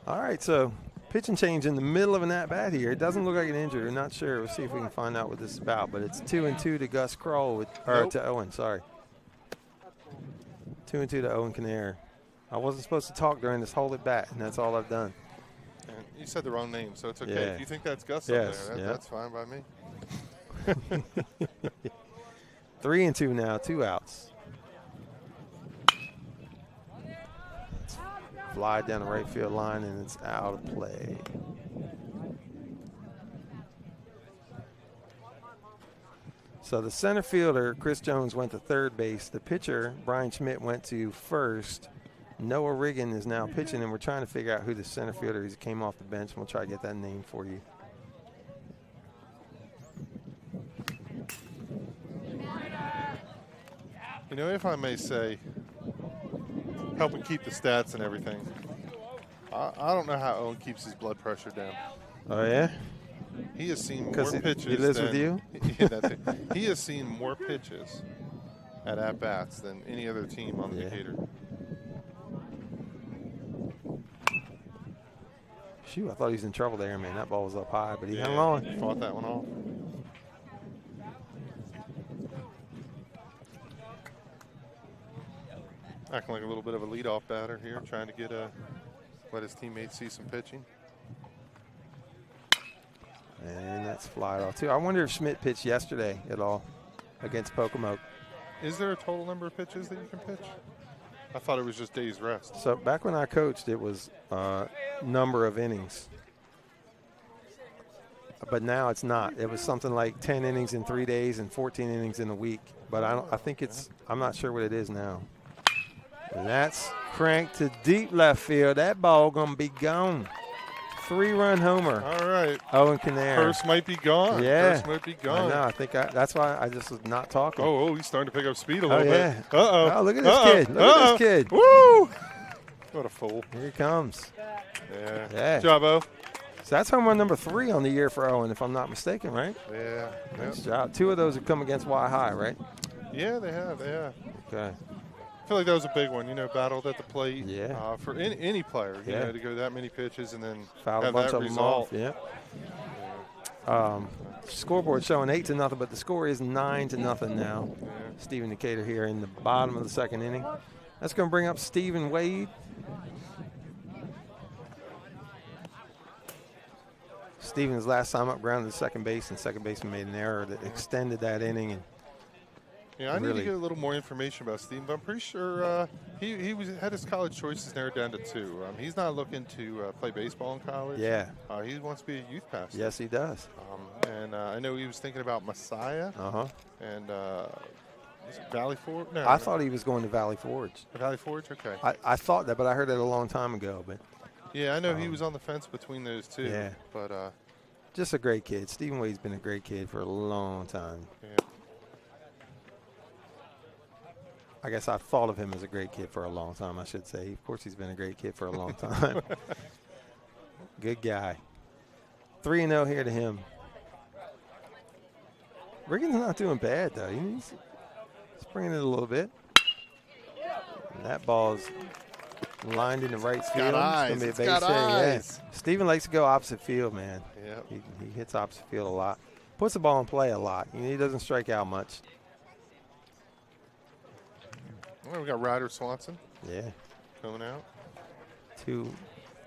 All right, so pitch and change in the middle of an at-bat here. It doesn't look like an injury. We're not sure. We'll see if we can find out what this is about. But it's 2-2 to Gus Kroll, to Owen, sorry. 2-2 to Owen Kinnear. I wasn't supposed to talk during this hold it bat, and that's all I've done. And you said the wrong name, so it's okay. Yeah. If you think that's Gus Yes, up there, yeah. that's fine by me. 3-2 now, 2 outs. It's fly down the right field line, and it's out of play. So the center fielder, Chris Jones, went to third base. The pitcher, Brian Schmidt, went to first. Noah Riggin is now pitching, and we're trying to figure out who the center fielder is. He came off the bench, and we'll try to get that name for you. You know, if I may say, helping keep the stats and everything, I don't know how Owen keeps his blood pressure down. Oh, yeah? He has seen more 'Cause pitches. he lives with than, you? Yeah, that's it. He has seen more pitches at bats than any other team on the Decatur. Shoot, I thought he was in trouble there, man. That ball was up high, but he hung on. Fought that one off. Acting like a little bit of a leadoff batter here, trying to get let his teammates see some pitching. And that's fly off, too. I wonder if Schmidt pitched yesterday at all against Wicomico. Is there a total number of pitches that you can pitch? I thought it was just days rest. So back when I coached, it was number of innings. But now it's not. It was something like 10 innings in 3 days and 14 innings in a week. But I'm not sure what it is now. And that's cranked to deep left field. That ball going to be gone. 3-run homer. All right. Owen Kinnear. Purse might be gone. Yeah. Purse might be gone. I know. That's why I just was not talking. Oh, he's starting to pick up speed a little yeah. bit. Uh-oh. Oh, look at this kid. Look at this kid. Woo! What a fool. Here he comes. Yeah. Yeah. Good job, O. So that's home run number 3 on the year for Owen, if I'm not mistaken, right? Yeah. Nice job. 2 of those have come against Y High, right? Yeah, they have. Okay. I feel like that was a big one, battled at the plate. Yeah. For any player, you know, to go that many pitches and then Fouled a have bunch that of them result. off. Yeah. Scoreboard showing 8-0, but the score is 9-0 now. Yeah. Stephen Decatur here in the bottom of the second inning. That's going to bring up Stephen Wade. Stephen's last time up grounded to second base, and second baseman made an error that extended that inning. And yeah, I need to get a little more information about Stephen, but I'm pretty sure he had his college choices narrowed down to 2. He's not looking to play baseball in college. Yeah. He wants to be a youth pastor. Yes, he does. And I know he was thinking about Messiah. And is it Valley Forge? No, I thought he was going to Valley Forge. Valley Forge? Okay. I thought that, but I heard it a long time ago. But yeah, I know he was on the fence between those 2. Yeah. But just a great kid. Stephen Wade's been a great kid for a long time. Yeah. I guess I've thought of him as a great kid for a long time, I should say. Of course, he's been a great kid for a long time. Good guy. 3-0 here to him. Riggin's not doing bad, though. He's bringing it a little bit. And that ball's lined in the right field. Eyes. It's going to be a base hit. Yeah. Stephen likes to go opposite field, man. Yep. He hits opposite field a lot. Puts the ball in play a lot. He doesn't strike out much. Well, we got Ryder Swanson. Yeah. Coming out.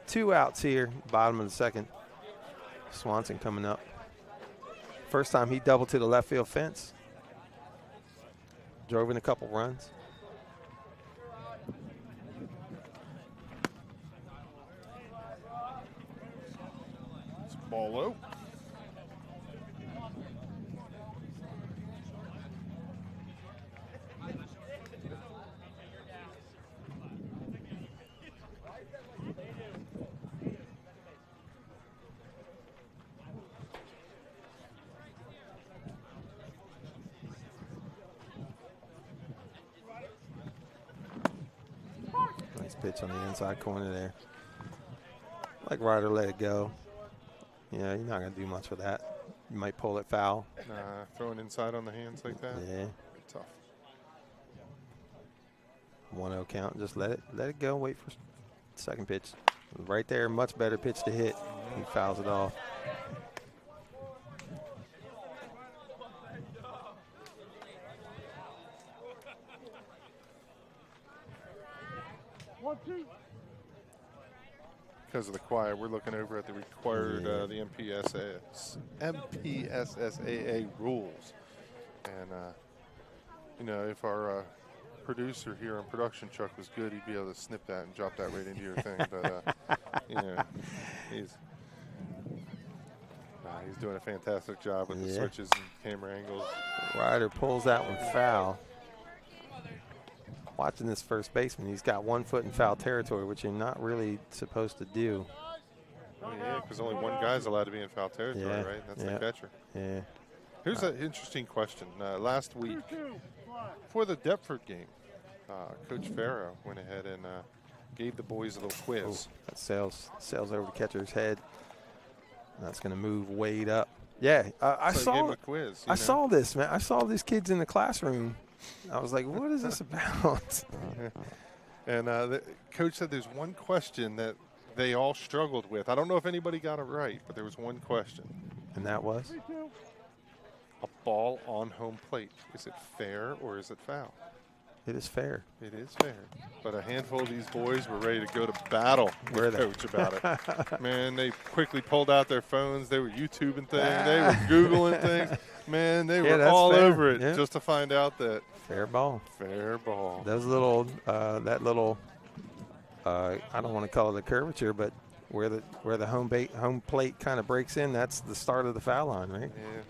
Two outs here, bottom of the second. Swanson coming up. First time he doubled to the left field fence. Drove in a couple runs. It's ball low. Pitch on the inside corner there. Like Ryder let it go. Yeah, you're not going to do much with that. You might pull it foul. Throwing inside on the hands like that. Yeah. Tough. 1-0 count. Just let it go. Wait for second pitch. Right there, much better pitch to hit. He fouls it off. Because of the quiet, we're looking over at the required the MPSSAA rules, and you know, if our producer here on production, Chuck, was good, he'd be able to snip that and drop that right into your thing. But you know, he's doing a fantastic job with the switches and camera angles. Ryder pulls that one foul. Watching this first baseman, he's got 1 foot in foul territory, which you're not really supposed to do. Oh, yeah, because only one guy's allowed to be in foul territory, right? That's the catcher. Yeah. Here's an interesting question. Last week, for the Deptford game, Coach Farrow went ahead and gave the boys a little quiz. That sails over the catcher's head. That's going to move Wade up. Yeah, I saw a quiz. I saw this, man. I saw these kids in the classroom. I was like, what is this about? And the coach said there's one question that they all struggled with. I don't know if anybody got it right, but there was one question. And that was? A ball on home plate. Is it fair or is it foul? It is fair. It is fair. But a handful of these boys were ready to go to battle with Coach about it. Man, they quickly pulled out their phones. They were YouTubing things. They were Googling things. Man, they were all over it just to find out that fair ball. Fair ball. Those little, I don't want to call it a curvature, but where the home plate kind of breaks in, that's the start of the foul line, right? Yeah.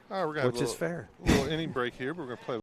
All right, we're gonna which is fair. A little inning break here, but we're going to play.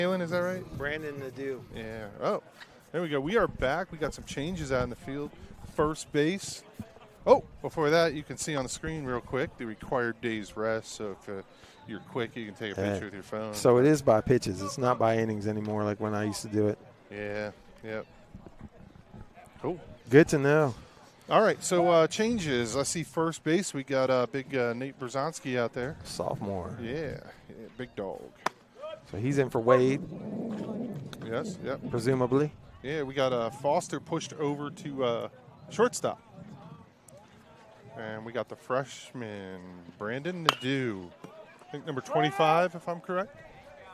Is that right? Brandon Nadeau. Yeah. Oh, there we go. We are back. We got some changes out in the field. First base. Oh, before that, you can see on the screen real quick the required day's rest. So if you're quick, you can take a picture with your phone. So it is by pitches. It's not by innings anymore like when I used to do it. Yeah. Yep. Cool. Good to know. All right, so changes. I see first base. We got big Nate Brzezowski out there. Sophomore. Yeah, big dog. So he's in for Wade. Yes, yep. Presumably. Yeah, we got Foster pushed over to shortstop. And we got the freshman, Brandon Nadeau. I think number 25, if I'm correct.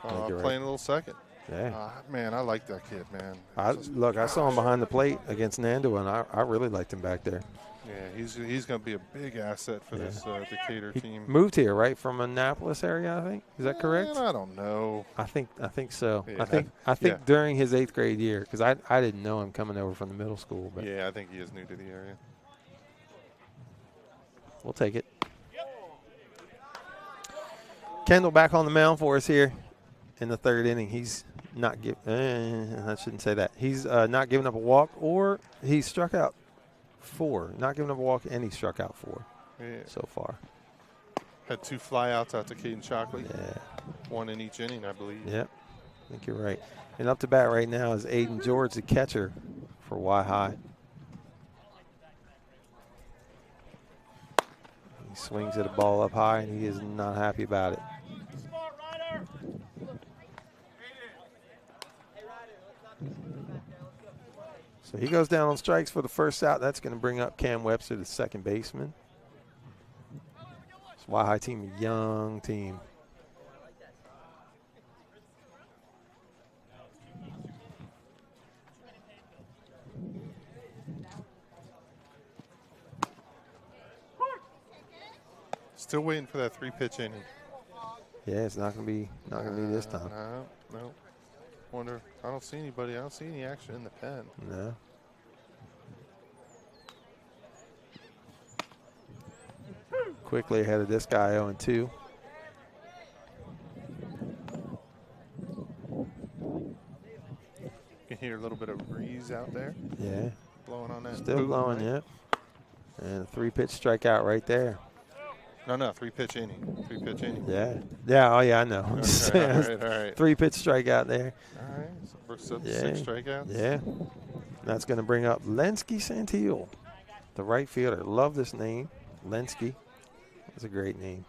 Playing a little second. Yeah. Man, I like that kid, man. I saw him behind the plate against Nando, and I really liked him back there. Yeah, he's going to be a big asset for this Decatur team. Moved here, right, from Annapolis area, I think. Is that correct? I don't know. I think so. Yeah, I think during his 8th grade year, because I didn't know him coming over from the middle school. But yeah, I think he is new to the area. We'll take it. Kendall back on the mound for us here in the 3rd inning. He's not I shouldn't say that. He's not giving up a walk, or he struck out 4. Not giving up a walk, and he struck out 4 so far. Had 2 flyouts out to Caden Shockley. Yeah. 1 in each inning, I believe. Yep. I think you're right. And up to bat right now is Aiden George, the catcher for Y High. He swings at a ball up high, and he is not happy about it. So he goes down on strikes for the first out. That's going to bring up Cam Webster, the second baseman. This Y-High team, a young team. Still waiting for that 3-pitch inning. Yeah, it's not going to be this time. No. Wonder. I don't see anybody. I don't see any action in the pen. No. Quickly ahead of this guy, 0-2. You can hear a little bit of breeze out there. Yeah. Blowing on that. Still blowing, yep. And a 3-pitch strikeout right there. No, 3-pitch inning. 3-pitch inning. Yeah. Yeah, oh yeah, I know. All right. 3-pitch strikeout there. All right. So Brooks up to Yeah. 6 strikeouts. Yeah. That's going to bring up Lenski Santil, the right fielder. Love this name, Lenski. That's a great name.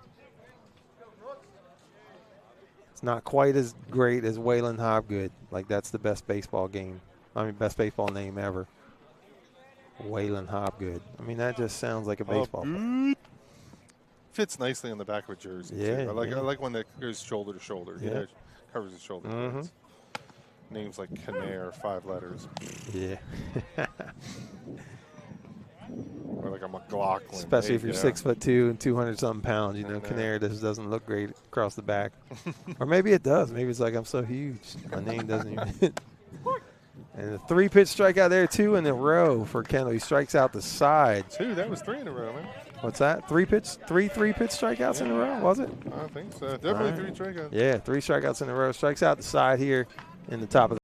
It's not quite as great as Waylon Hobgood. Like, that's the best baseball name ever. Waylon Hobgood. I mean, that just sounds like a baseball player. Fits nicely on the back of a jersey. Yeah, Too. I yeah. like when that goes shoulder to shoulder. Yeah. You know, covers his shoulder. blades. Names like Canair, 5 letters. Yeah. Or like a McLaughlin. Especially if you're 6'2" and 200-something pounds. You know, know. Canair just doesn't look great across the back. Or maybe it does. Maybe it's like, I'm so huge. My name doesn't even. And a 3-pitch strikeout there, 2 in a row for Kendall. He strikes out the side. 2, that was 3 in a row, man. What's that? 3-pitch strikeouts in a row, was it? I think so. Definitely 3 strikeouts. Yeah, 3 strikeouts in a row. Strikes out the side here in the top of the.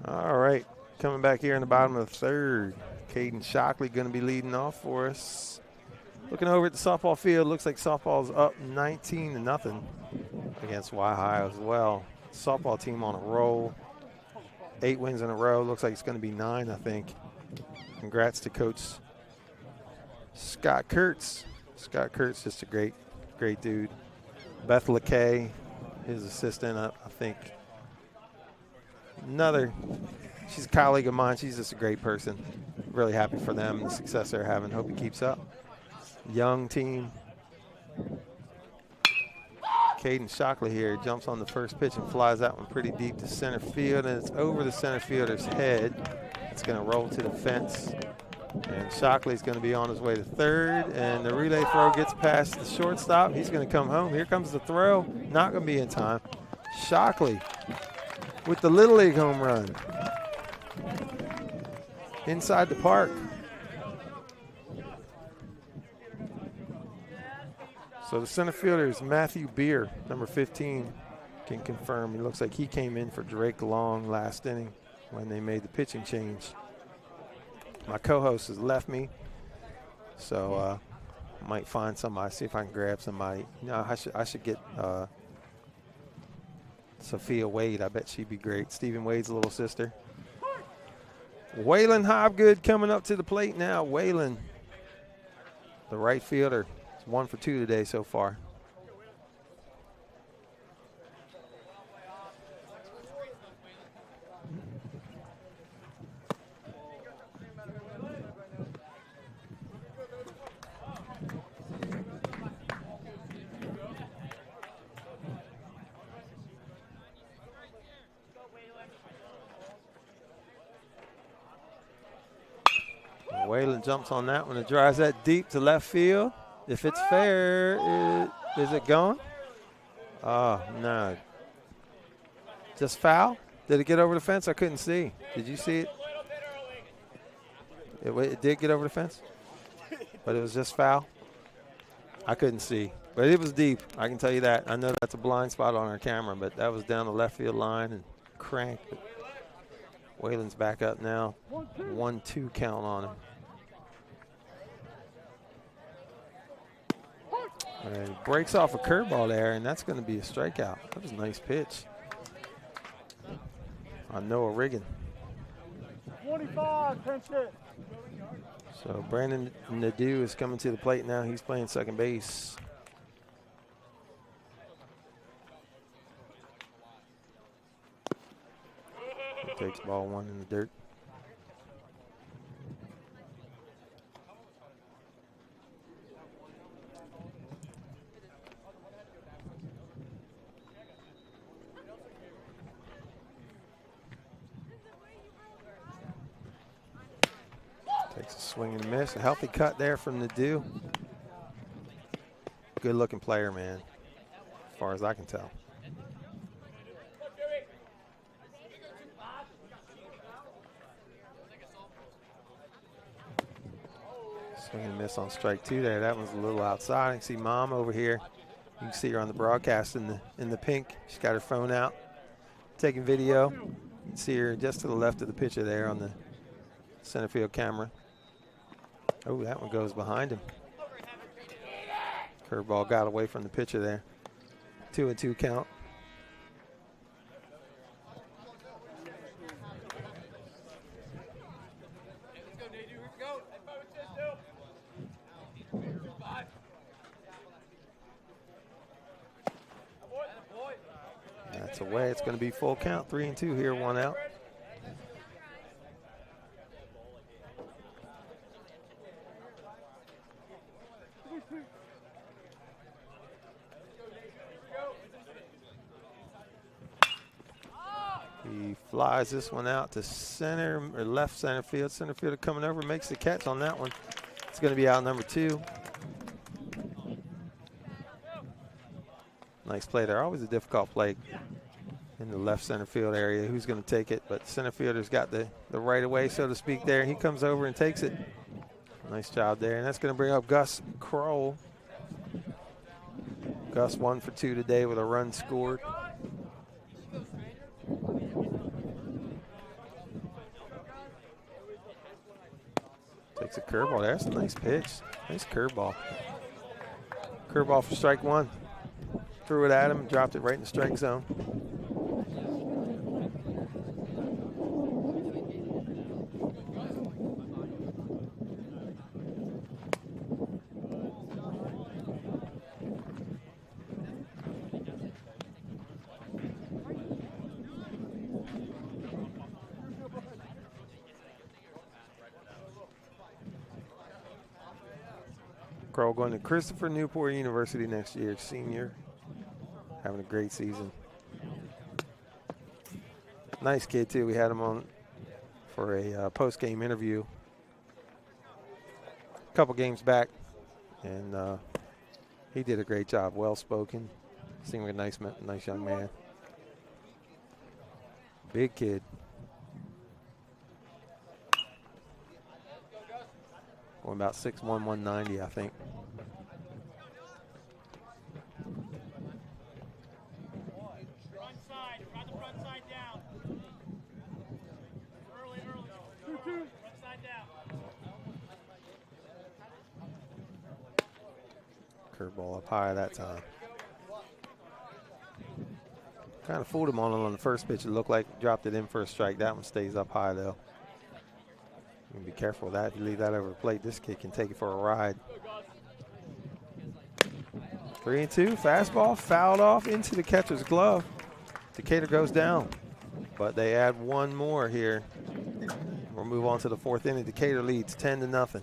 All right, coming back here in the bottom of the third. Caden Shockley going to be leading off for us. Looking over at the softball field, looks like softball's up 19-0 against Y-High as well. Softball team on a roll. 8 wins in a row. Looks like it's going to be 9, I think. Congrats to Coach Scott Kurtz. Scott Kurtz, just a great dude. Beth LeKay, his assistant, I think. She's a colleague of mine. She's just a great person. Really happy for them and the success they're having. Hope it keeps up. Young team. Caden Shockley here jumps on the first pitch and flies that one pretty deep to center field, and it's over the center fielder's head. It's going to roll to the fence. And Shockley's going to be on his way to third, and the relay throw gets past the shortstop. He's going to come home. Here comes the throw. Not going to be in time. Shockley with the Little League home run. Inside the park. So the center fielder is Matthew Beer, number 15, can confirm. It looks like he came in for Drake Long last inning when they made the pitching change. My co-host has left me, so I might find somebody, see if I can grab somebody. I should get Sophia Wade. I bet she'd be great. Stephen Wade's little sister. Waylon Hobgood coming up to the plate now. Waylon, the right fielder. It's 1 for 2 today so far. Waylon jumps on that one and drives that deep to left field. If it's fair, is it gone? Oh, no. Just foul? Did it get over the fence? I couldn't see. Did you see it? It did get over the fence? But it was just foul? I couldn't see. But it was deep. I can tell you that. I know that's a blind spot on our camera, but that was down the left field line and cranked it. Waylon's back up now. 1-2 count on him. And he breaks off a curveball there, and that's going to be a strikeout. That was a nice pitch on Noah Riggin. 25, pinch hit. So Brandon Nadeau is coming to the plate now. He's playing second base. Takes ball 1 in the dirt. Takes a swing and a miss. A healthy cut there from Nadeau. Good looking player, man, as far as I can tell. Swing and miss on strike 2 there. That one's a little outside. You can see Mom over here. You can see her on the broadcast in the pink. She's got her phone out, taking video. You can see her just to the left of the pitcher there on the center field camera. Oh, that one goes behind him. Curveball got away from the pitcher there. 2-2 count. That's away. It's going to be full count. 3-2 here, 1 out. He flies this one out to center or left center field. Center fielder coming over, makes the catch on that one. It's going to be out number 2. Nice play there. Always a difficult play in the left center field area. Who's going to take it? But center fielder's got the right of way, so to speak, there. He comes over and takes it. Nice job there. And that's going to bring up Gus Kroll. Gus 1 for 2 today with a run scored. Takes a curveball there. That's a nice pitch. Nice curveball. Curveball for strike 1. Threw it at him, dropped it right in the strike zone. Kroll going to Christopher Newport University next year, senior. Having a great season. Nice kid, too. We had him on for a post-game interview couple games back, and he did a great job. Well-spoken, seemed like a nice young man. Big kid. Going about 6'1", 190, I think. Front side, run the front side down. Early. Front side down. Curveball up high that time. Kind of fooled him on the first pitch. It looked like dropped it in for a strike. That one stays up high, though. You can be careful of that. If you leave that over the plate, this kid can take it for a ride. 3-2, fastball, fouled off into the catcher's glove. Decatur goes down, but they add one more here. We'll move on to the fourth inning. Decatur leads 10-0.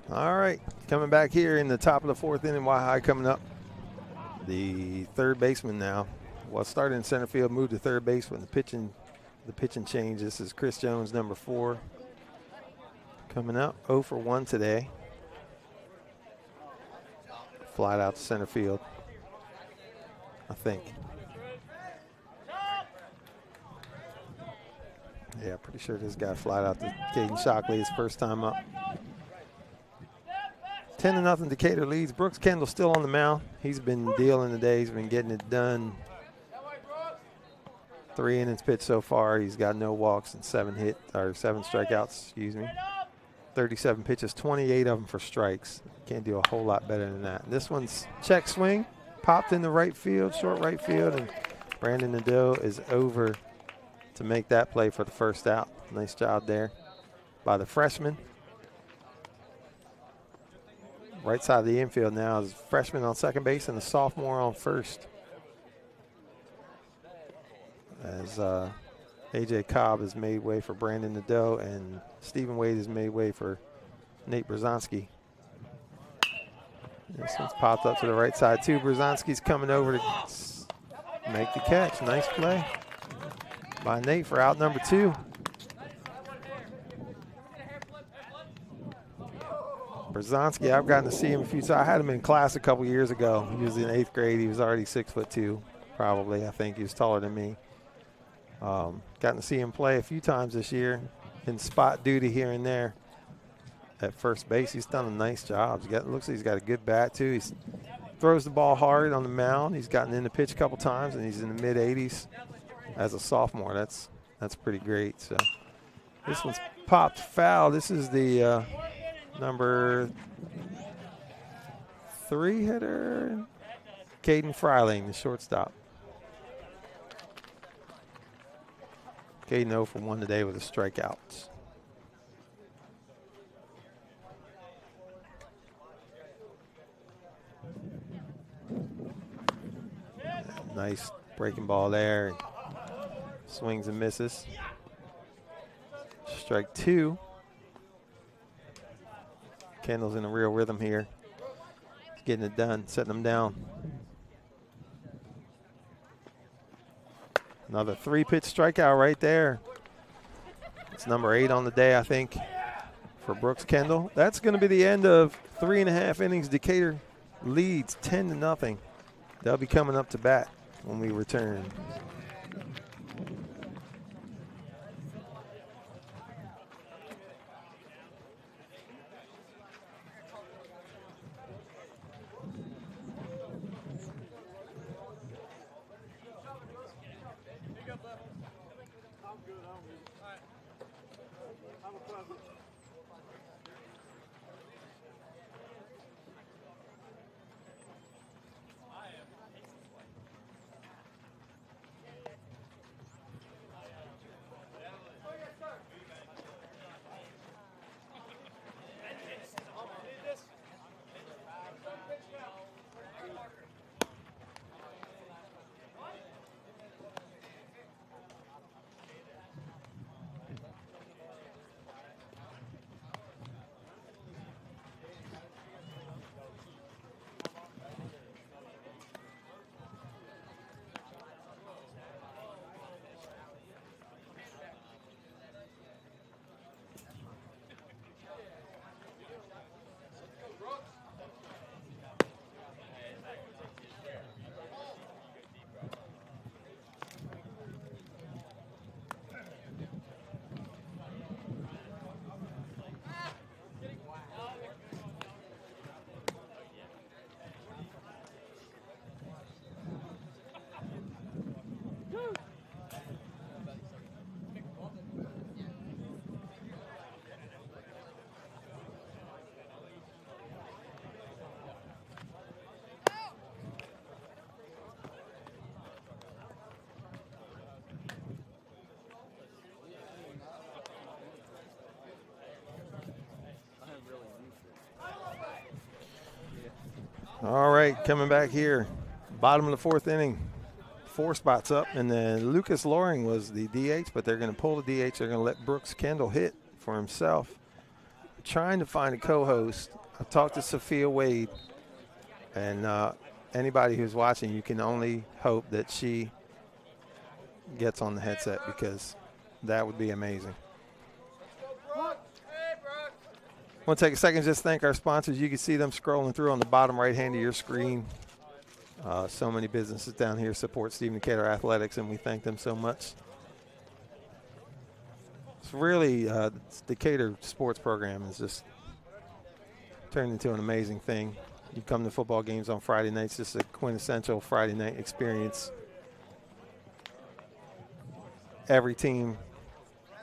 All right, coming back here in the top of the fourth inning, High coming up. The third baseman now. Well, started in center field, moved to third base when the pitching change. This is Chris Jones, number 4. Coming up 0 for 1 today. Flied out to center field, I think. Yeah, pretty sure this guy flied out to Caden Shockley his first time up. 10-0 Decatur leads. Brooks Kendall still on the mound. He's been dealing today. He's been getting it done. 3 innings pitched so far. He's got no walks and 7 strikeouts, excuse me. 37 pitches, 28 of them for strikes. Can't do a whole lot better than that. This one's check swing, popped in the right field, short right field, and Brandon Nadeau is over to make that play for the first out. Nice job there by the freshman. Right side of the infield now is a freshman on second base and a sophomore on first. As A.J. Cobb has made way for Brandon Nadeau and Stephen Wade has made way for Nate Brzezowski. This one's popped up to the right side too. Brzezowski's coming over to make the catch. Nice play by Nate for out number 2. Brzezowski, I've gotten to see him a few times. I had him in class a couple years ago. He was in 8th grade. He was already 6'2", probably. I think he was taller than me. Gotten to see him play a few times this year in spot duty here and there at first base. He's done a nice job. Looks like he's got a good bat too. He throws the ball hard on the mound. He's gotten in the pitch a couple times, and he's in the mid-80s as a sophomore. That's pretty great. So this one's popped foul. This is the number 3 hitter, Caden Freiling, the shortstop. Caden 0 for 1 today with a strikeout. Nice breaking ball there. Swings and misses. Strike 2. Kendall's in a real rhythm here. He's getting it done, setting them down. Another 3-pitch strikeout right there. It's number 8 on the day, I think, for Brooks Kendall. That's going to be the end of 3.5 innings. Decatur leads 10-0. They'll be coming up to bat when we return. All right, coming back here, bottom of the 4th inning, 4 spots up, and then Lucas Loring was the DH, but they're going to pull the DH. They're going to let Brooks Kendall hit for himself. I'm trying to find a co-host. I talked to Sophia Wade, and anybody who's watching, you can only hope that she gets on the headset because that would be amazing. I want to take a second just to thank our sponsors. You can see them scrolling through on the bottom right hand of your screen. So many businesses down here support Stephen Decatur Athletics, and we thank them so much. It's really, the Decatur sports program is just turned into an amazing thing. You come to football games on Friday nights, just a quintessential Friday night experience. Every team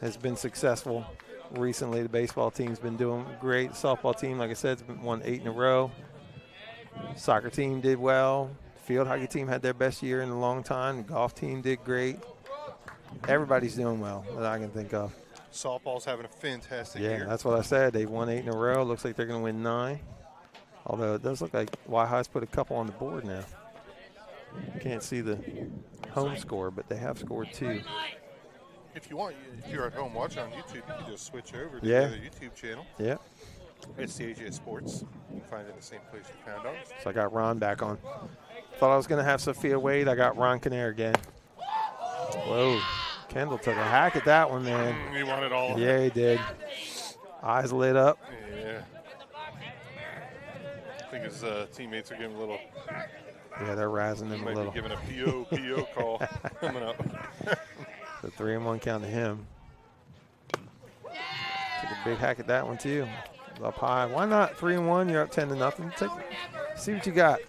has been successful. Recently, the baseball team's been doing great. Softball team, like I said, has won 8 in a row. Soccer team did well. Field hockey team had their best year in a long time. The golf team did great. Everybody's doing well that I can think of. Softball's having a fantastic year. Yeah, that's what I said. They won 8 in a row. Looks like they're going to win 9. Although it does look like Y-High's put a couple on the board now. Can't see the home score, but they have scored 2. If you want, if you're at home watching on YouTube, you can just switch over to Yeah. the other YouTube channel. Yeah. It's CAJ Sports. You can find it in the same place you found ours. So I got Ron back on. Thought I was going to have Sophia Wade. I got Ron Kinnair again. Whoa. Kendall took a hack at that one, man. You wanted all of it. Yeah, he did. Eyes lit up. Yeah. I think his teammates are giving a little. Yeah, they're razzing him a Might little. be giving a PO call coming up. The 3-1 count to him. Took a big hack at that one, too. Up high. Why not? 3-1. You're up 10-0. See what you got.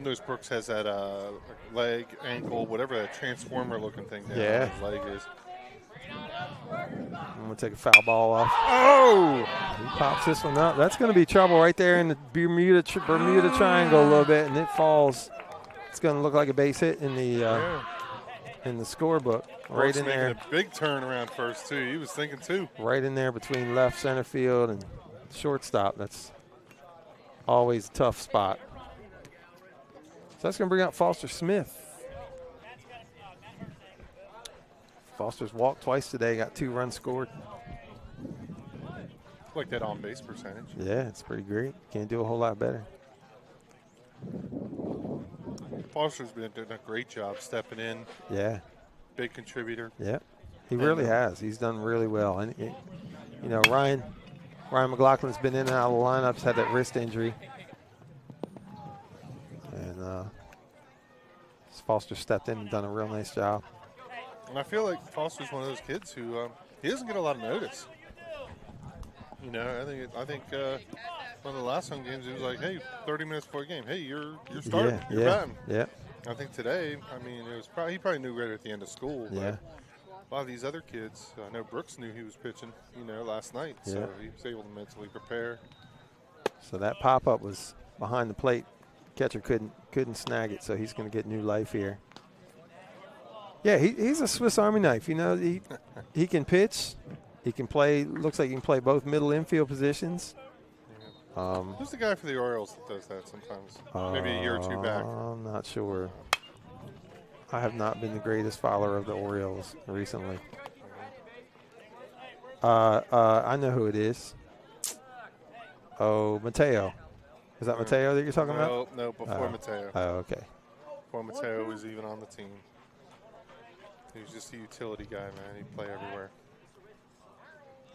Notice Brooks has that leg, ankle, whatever that transformer-looking thing down Yeah. his leg is. I'm going to take a foul ball off. Oh! He pops this one up. That's going to be trouble right there in the Bermuda Triangle a little bit, and it falls. It's going to look like a base hit in the scorebook. Right Brooks in making there. a big turnaround first, too. He was thinking, too. Right in there between left center field and shortstop. That's always a tough spot. that's going to bring out Foster Smith. Foster's walked twice today, got 2 runs scored. Like that on-base percentage. Yeah, it's pretty great. Can't do a whole lot better. Foster's been doing a great job stepping in. Yeah. Big contributor. Yeah. He really has. He's done really well. And, you know, Ryan McLaughlin's been in and out of the lineups, had that wrist injury. And Foster stepped in and done a real nice job. And I feel like Foster's one of those kids who he doesn't get a lot of notice. You know, I think one of the last home games, he was like, "Hey, 30 minutes before a game, hey, you're starting, you're batting." Yeah. I think today, I mean, it was he probably knew right at the end of school. Yeah. But a lot of these other kids, I know Brooks knew he was pitching, you know, last night, so he was able to mentally prepare. So that pop-up was behind the plate. Catcher couldn't snag it, so he's going to get new life here. Yeah, he's a Swiss Army knife. You know, he can pitch. He can play. Looks like he can play both middle infield positions. Who's the guy for the Orioles that does that sometimes? Maybe a year or two back. I'm not sure. I have not been the greatest follower of the Orioles recently. I know who it is. Oh, Mateo. Is that Mateo that you're talking about? No, before Mateo. Oh, okay. Before Mateo was even on the team. He was just a utility guy, man. He'd play everywhere.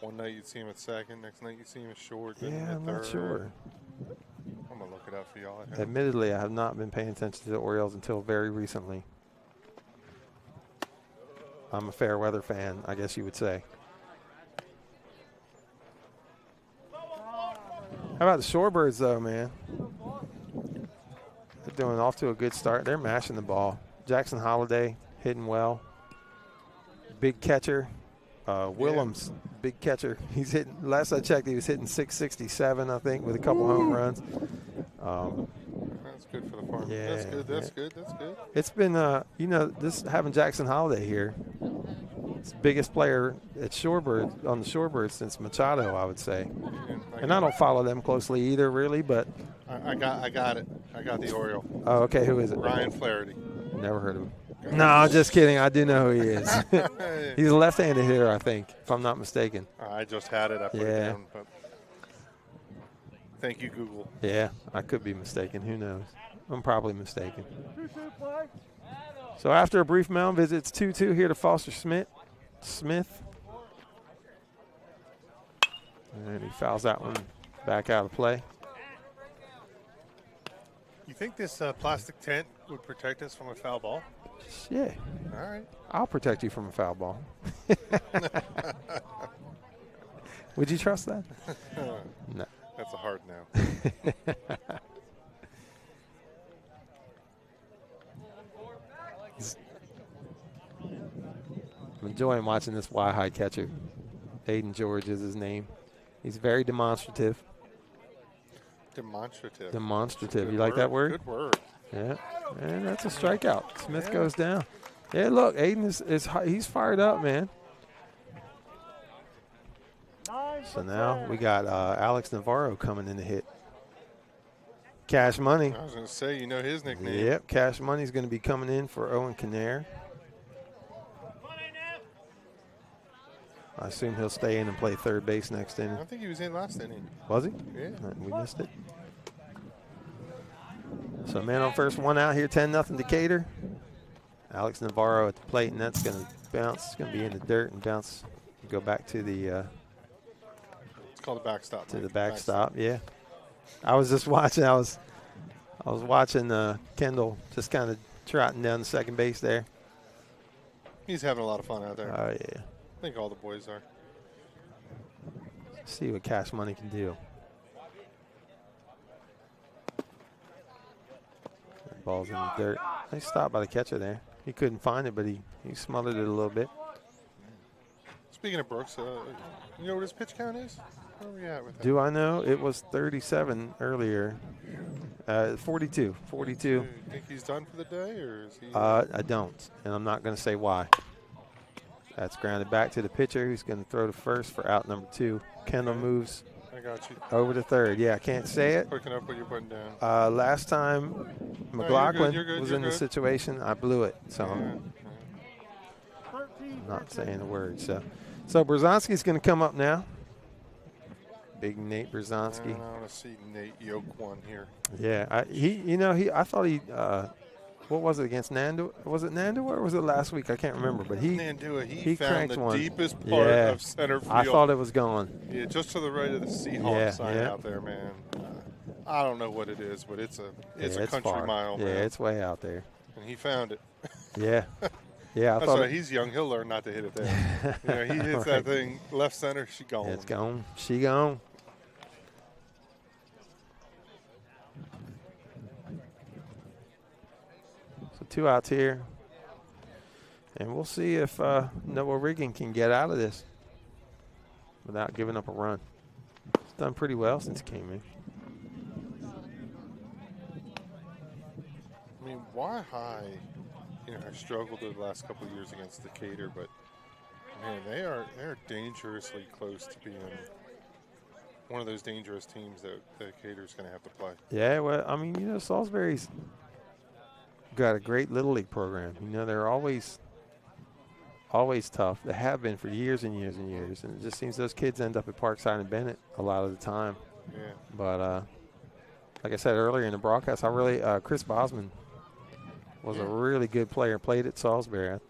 One night you'd see him at second, next night you'd see him at short. Yeah, I'm not sure. I'm going to look it up for y'all. Admittedly, I have not been paying attention to the Orioles until very recently. I'm a fair weather fan, I guess you would say. How about the Shorebirds, though, man? They're doing off to a good start. They're mashing the ball. Jackson Holiday hitting well. Big catcher. Willems, big catcher. He's hitting, last I checked, he was hitting 667, I think, with a couple home runs. That's good for the farm. Yeah, That's good. It's been, you know, this having Jackson Holiday here. It's the biggest player at Shorebird, on the Shorebirds since Machado, I would say. And I don't follow them closely either, really, but. I got it. I got the Oriole. Oh, okay. Who is it? Ryan Flaherty. Never heard of him. No, just kidding. I do know who he is. He's a left-handed hitter, I think, if I'm not mistaken. I just had it. I put it down. But thank you, Google. Yeah, I could be mistaken. Who knows? I'm probably mistaken. So after a brief mound visit, it's 2-2 here to Foster Smith. And he fouls that one back out of play. You think this plastic tent would protect us from a foul ball? Yeah. All right. I'll protect you from a foul ball. Would you trust that? No. That's a hard no. I'm enjoying watching this Y-high catcher. Aiden George is his name. He's very demonstrative. Demonstrative. You like that word? Good word. Yeah. And that's a strikeout. Smith goes down. Yeah, look, Aiden is he's fired up, man. So now we got Alex Navarro coming in to hit. Cash Money. I was going to say, you know his nickname. Yep, Cash Money's going to be coming in for Owen Kinnair. I assume he'll stay in and play third base next inning. I think he was in last inning. Was he? Yeah. We missed it. So man on first, one out here, 10-0 Decatur. Alex Navarro at the plate, and that's going to bounce. It's going to be in the dirt and bounce. Go back to the. It's called a backstop. To the backstop, yeah. I was just watching. I was watching Kendall just kind of trotting down the second base there. He's having a lot of fun out there. Oh yeah. I think all the boys are. See what Cash Money can do. That ball's in the dirt. Nice stop by the catcher there. He couldn't find it, but he smothered it a little bit. Speaking of Brooks, you know what his pitch count is? Where are we at with that? Do I know? It was 37 earlier. 42. 42. Do you think he's done for the day, or is he? I don't, and I'm not going to say why. That's grounded back to the pitcher, who's going to throw to first for out number 2. Kendall moves. I got you. Over to third. Yeah, I can't say it. Picking up what you're putting down. Last time McLaughlin was in the situation, I blew it. So I'm not saying a word. So Brzezowski's going to come up now. Big Nate Brzezowski. I want to see Nate yoke one here. Yeah, I thought he. What was it against Nando? Was it Nando or was it last week? I can't remember. But he found cranked the one. deepest part of center field. I thought it was gone. Yeah, just to the right of the Seahawks sign out there, man. I don't know what it is, but it's a country far. mile, man. Yeah, it's way out there. And he found it. Yeah. Yeah, I That's thought right. He's young. He'll learn not to hit it there. He hits that thing left center. She gone. It's gone. She gone. So 2 outs here. And we'll see if Noah Riggin can get out of this without giving up a run. He's done pretty well since he came in. I mean, why high? Have struggled the last couple of years against Decatur, but man, they're dangerously close to being one of those dangerous teams that Decatur's going to have to play. Yeah, well, I mean, Salisbury's got a great Little League program. They're always tough. They have been for years and years and years, and it just seems those kids end up at Parkside and Bennett a lot of the time. Yeah. But like I said earlier in the broadcast, Chris Bosman was a really good player, played at Salisbury.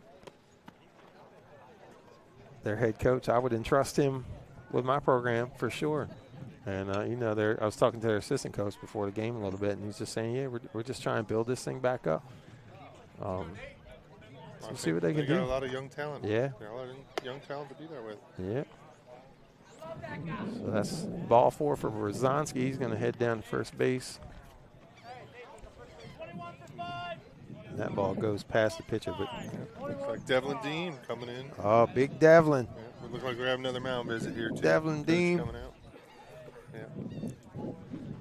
Their head coach, I would entrust him with my program for sure. And, I was talking to their assistant coach before the game a little bit, and he's just saying, yeah, we're just trying to build this thing back up. So we'll see what they can do. Got a lot of young talent. Yeah. Got a lot of young talent to be there with. Yeah. So that's ball 4 for Brzezowski. He's going to head down to first base. That ball goes past the pitcher, but looks like Devlin Dean coming in. Oh, big Devlin. Yeah, it looks like we have another mound visit here too. Devlin Dean coming out. Yeah.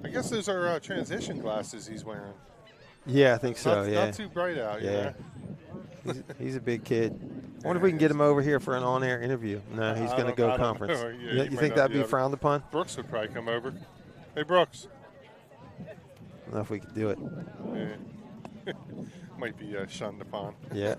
I guess those are transition glasses he's wearing. Yeah, I think so. Not too bright out. Yeah. He's a big kid. I wonder if we can get him over here for an on-air interview. No, he's going to go conference. Yeah, you think that'd be frowned upon? Brooks would probably come over. Hey, Brooks. I don't know if we could do it. Yeah. Might be shunned upon. Yeah.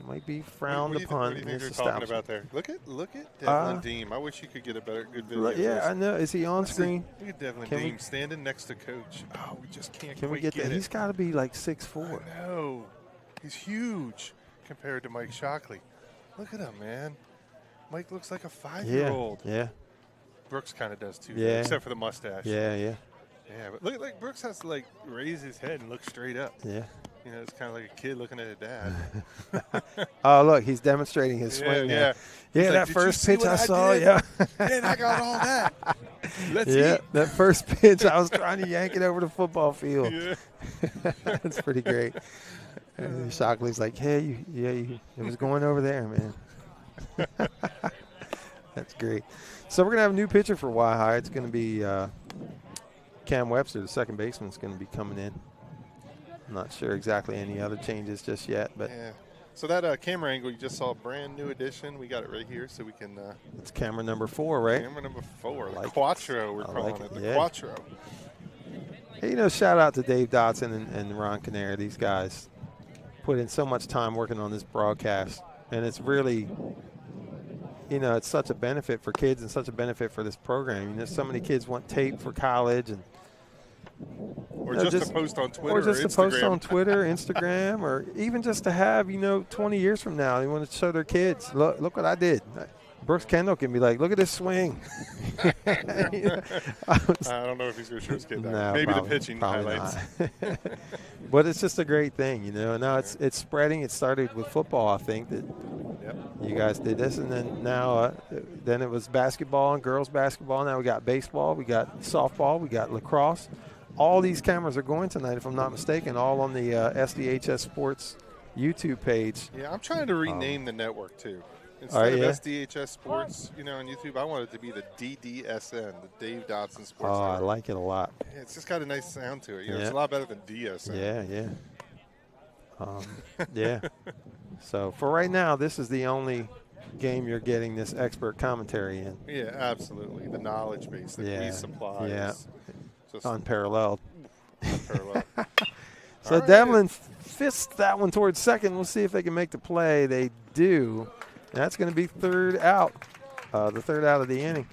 Might be frowned upon. What do you think they're talking about there? Look at Devlin Deem. I wish you could get a good video. Yeah, I know. Is he on screen? Look at Devlin Deem standing next to Coach. Oh, we just can't Can we get that? He's got to be like 6'4". I know. He's huge compared to Mike Shockley. Look at him, man. Mike looks like a 5-year-old. Yeah. Brooks kind of does too, yeah. Except for the mustache. Yeah. Yeah, but look, like Brooks has to raise his head and look straight up. Yeah. It's kind of like a kid looking at a dad. Oh, look, he's demonstrating his swing. Yeah. Yeah, that first pitch I saw. Yeah. Man, I got all that. Let's eat. That first pitch, I was trying to yank it over the football field. Yeah. That's pretty great. And Shockley's like, hey, it was going over there, man. That's great. So we're going to have a new pitcher for Y-High. It's going to be Cam Webster, the second baseman, is going to be coming in. I'm not sure exactly any other changes just yet, but yeah. So that camera angle you just saw, a brand new addition. We got it right here, so we can. It's camera number 4, right? Camera number 4, like the Quattro. We're calling it the Quattro. Hey, shout out to Dave Dotson and Ron Canera. These guys put in so much time working on this broadcast, and it's really, it's such a benefit for kids and such a benefit for this program. So many kids want tape for college and. Or just to post on Twitter or just to Instagram. post on Twitter, Instagram, or even just to have, 20 years from now, they want to show their kids, look what I did. Brooks Kendall can be like, look at this swing. I don't know if he's going to show his kid that. No, maybe probably, the pitching highlights. But it's just a great thing, and now it's spreading. It started with football, I think, that you guys did this, and then now then it was basketball and girls basketball. Now we got baseball, we got softball, we got lacrosse. All these cameras are going tonight, if I'm not mistaken, all on the SDHS Sports YouTube page. Yeah, I'm trying to rename the network too. Instead of SDHS Sports, on YouTube, I want it to be the DDSN, the Dave Dotson Sports Network. I like it a lot. Yeah, it's just got a nice sound to it. It's a lot better than DSN. Yeah. So for right now, this is the only game you're getting this expert commentary in. Yeah, absolutely. The knowledge base that we supply is just unparalleled. unparalleled. So right. Devlin fists that one towards second. We'll see if they can make the play. They do. That's going to be third out, the third out of the inning.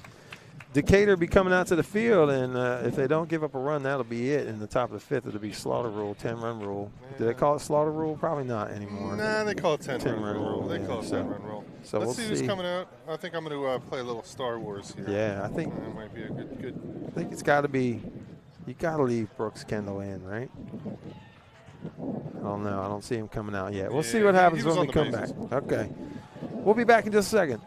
Decatur be coming out to the field, and if they don't give up a run, that'll be it. In the top of the fifth, it'll be slaughter rule, 10-run rule. Yeah. Do they call it slaughter rule? Probably not anymore. Nah, they call it 10-run rule. They call it 10-run rule. So Let's see who's coming out. I think I'm going to play a little Star Wars here. Yeah, I think it might be a good. I think it's got to be. You got to leave Brooks Kendall in, right? Oh no, I don't see him coming out yet. We'll see what happens when we come back. Okay, we'll be back in just a second.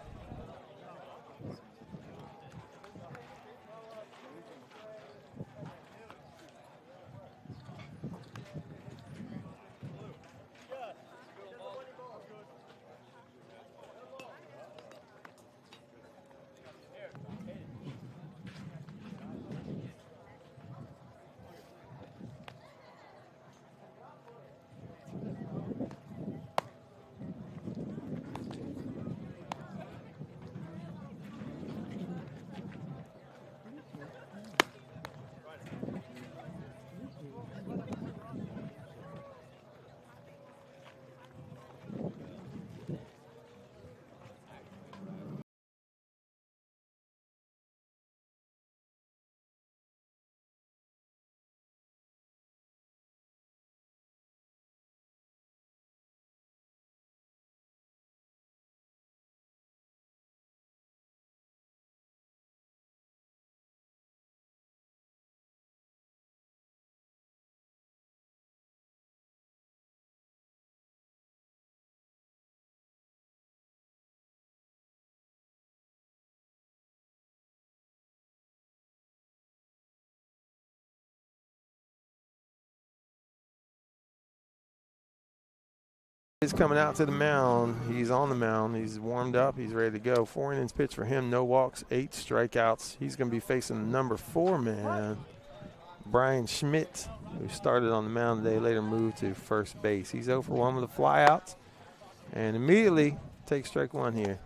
He's coming out to the mound. He's on the mound. He's warmed up. He's ready to go. 4 innings pitch for him. No walks, 8 strikeouts. He's going to be facing the number 4 man, Brian Schmidt, who started on the mound today, later moved to first base. He's 0 for 1 with the flyouts, and immediately takes strike 1 here.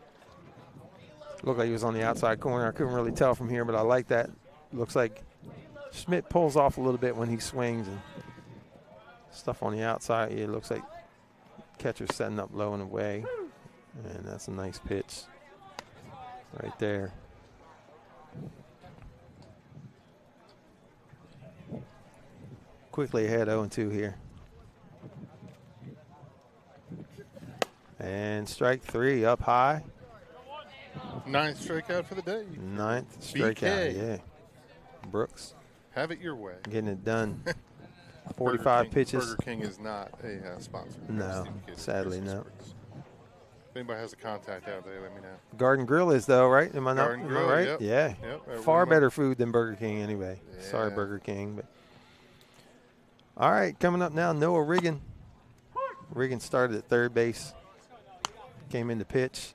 Looked like he was on the outside corner. I couldn't really tell from here, but I like that. Looks like Schmidt pulls off a little bit when he swings and stuff on the outside. It looks like catcher setting up low and away, and that's a nice pitch right there. Quickly ahead, 0-2 here. And strike 3 up high. 9th strikeout for the day. 9th strikeout, yeah. Brooks. Have it your way. Getting it done. 45 pitches. Burger King is not a sponsor. No, sadly no. If anybody has a contact out there, let me know. Garden Grill is, though, right? Am I not Garden Grill, right? Yep. Yeah. Yep. Far better food than Burger King anyway. Yeah. Sorry, Burger King. But all right, coming up now, Noah Riggin. Riggin started at third base, came in to pitch,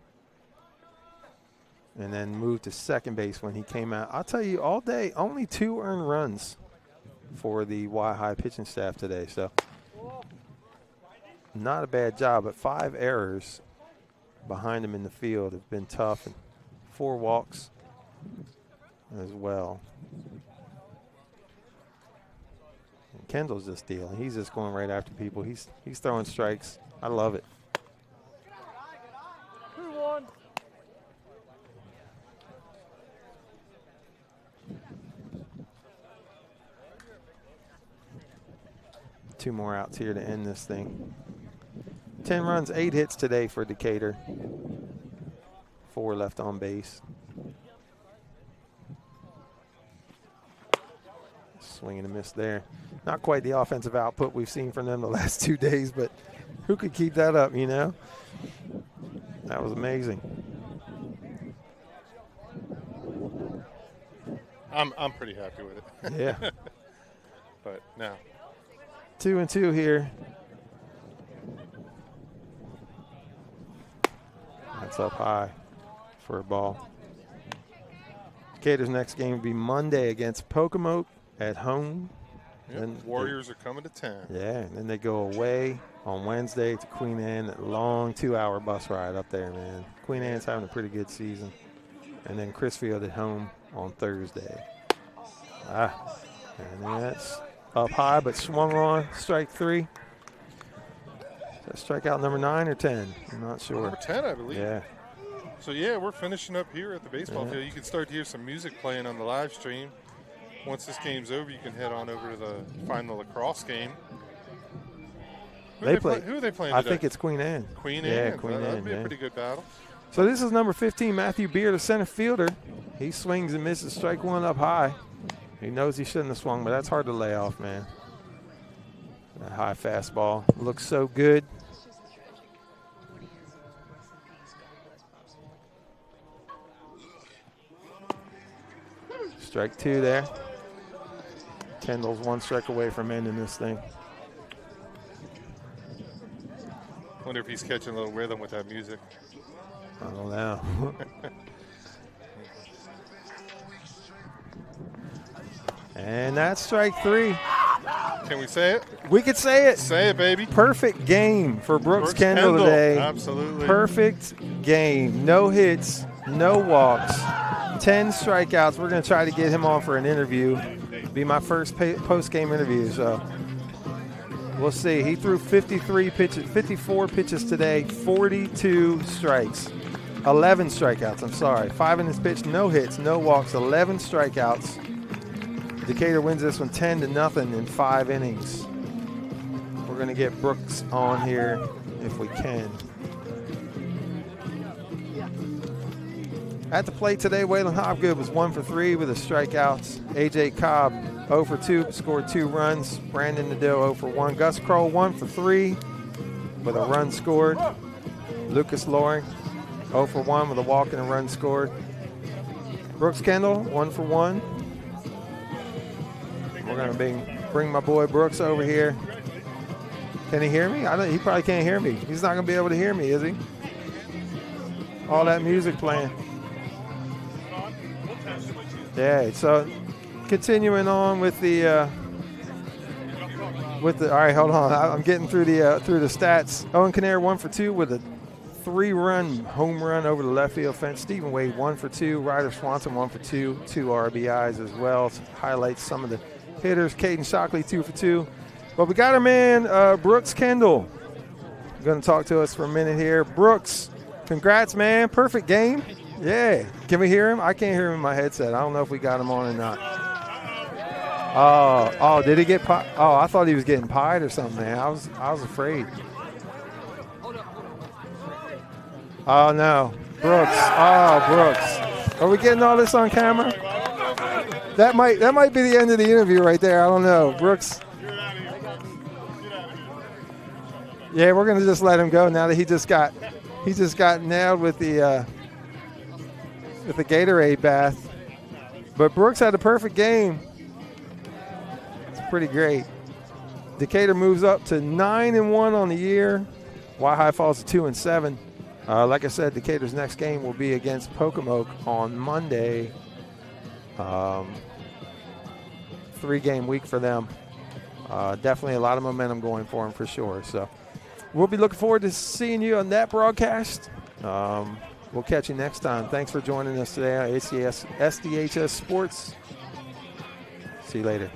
and then moved to second base when he came out. I'll tell you, all day, only 2 earned runs for the Y-High pitching staff today. So not a bad job, but 5 errors behind him in the field have been tough, and 4 walks as well. And Kendall's just dealing. He's just going right after people. He's throwing strikes. I love it. 2-1. Two more outs here to end this thing. 10 runs, 8 hits today for Decatur. 4 left on base. Swing and a miss there. Not quite the offensive output we've seen from them the last 2 days, but who could keep that up, you know? That was amazing. I'm pretty happy with it. Yeah. But now. 2-2 here. That's up high for a ball. Decatur's next game will be Monday against Wicomico at home. Yep, Warriors are coming to town. Yeah, and then they go away on Wednesday to Queen Anne. A long 2-hour bus ride up there, man. Queen Anne's having a pretty good season. And then Chrisfield at home on Thursday. And that's up high, but swung on, strike 3. Is that strikeout number 9 or 10? I'm not sure. Number 10, I believe. Yeah. So, yeah, we're finishing up here at the baseball field. You can start to hear some music playing on the live stream. Once this game's over, you can head on over to find the lacrosse game. Who are they playing today? I think it's Queen Anne. Queen Anne. Yeah, Queen Anne. That'd be a pretty good battle. So this is number 15, Matthew Beer, the center fielder. He swings and misses, strike 1 up high. He knows he shouldn't have swung, but that's hard to lay off, man. That high fastball looks so good. Strike 2 there. Kendall's 1 strike away from ending this thing. Wonder if he's catching a little rhythm with that music. I don't know. And that's strike 3. Can we say it? We could say it. Say it, baby. Perfect game for Brooks Kendall today. Absolutely. Perfect game. No hits, no walks, 10 strikeouts. We're going to try to get him on for an interview. Be my first post-game interview. So we'll see. He threw 54 pitches today, 42 strikes. 11 strikeouts, I'm sorry. 5 in his pitch, no hits, no walks, 11 strikeouts. Decatur wins this one 10-0 in 5 innings. We're going to get Brooks on here if we can. At the plate today, Waylon Hobgood was 1 for 3 with his strikeouts. A.J. Cobb 0 for 2, scored 2 runs. Brandon Nadeau 0 for 1. Gus Kroll 1 for 3 with a run scored. Lucas Loring 0 for 1 with a walk and a run scored. Brooks Kendall 1 for 1. We're going to bring my boy Brooks over here. Can he hear me? He probably can't hear me. He's not going to be able to hear me, is he? All that music playing. Yeah, so continuing on with the all right, hold on. I'm getting through the stats. Owen Kinnear 1 for 2 with a 3-run home run over the left field fence. Stephen Wade 1 for 2. Ryder Swanson 1 for 2. 2 RBIs as well. Highlights some of the hitters. Caden Shockley 2 for 2. But we got our man Brooks Kendall going to talk to us for a minute here. Brooks, congrats, man. Perfect game. Yeah. Can we hear him? I can't hear him in my headset. I don't know if we got him on or not. Oh, did he get pied? Oh, I thought he was getting pied or something, man. I was afraid. Oh, no. Brooks. Oh, Brooks. Are we getting all this on camera? That might be the end of the interview right there. I don't know. Brooks. Yeah, we're going to just let him go now that he just got nailed with the Gatorade bath. But Brooks had a perfect game. It's pretty great. Decatur moves up to 9-1 on the year. Y-High falls to 2-7. Like I said, Decatur's next game will be against Wicomico on Monday. 3-game week for them. Definitely a lot of momentum going for them for sure. So we'll be looking forward to seeing you on that broadcast. We'll catch you next time. Thanks for joining us today on SDHS Sports. See you later.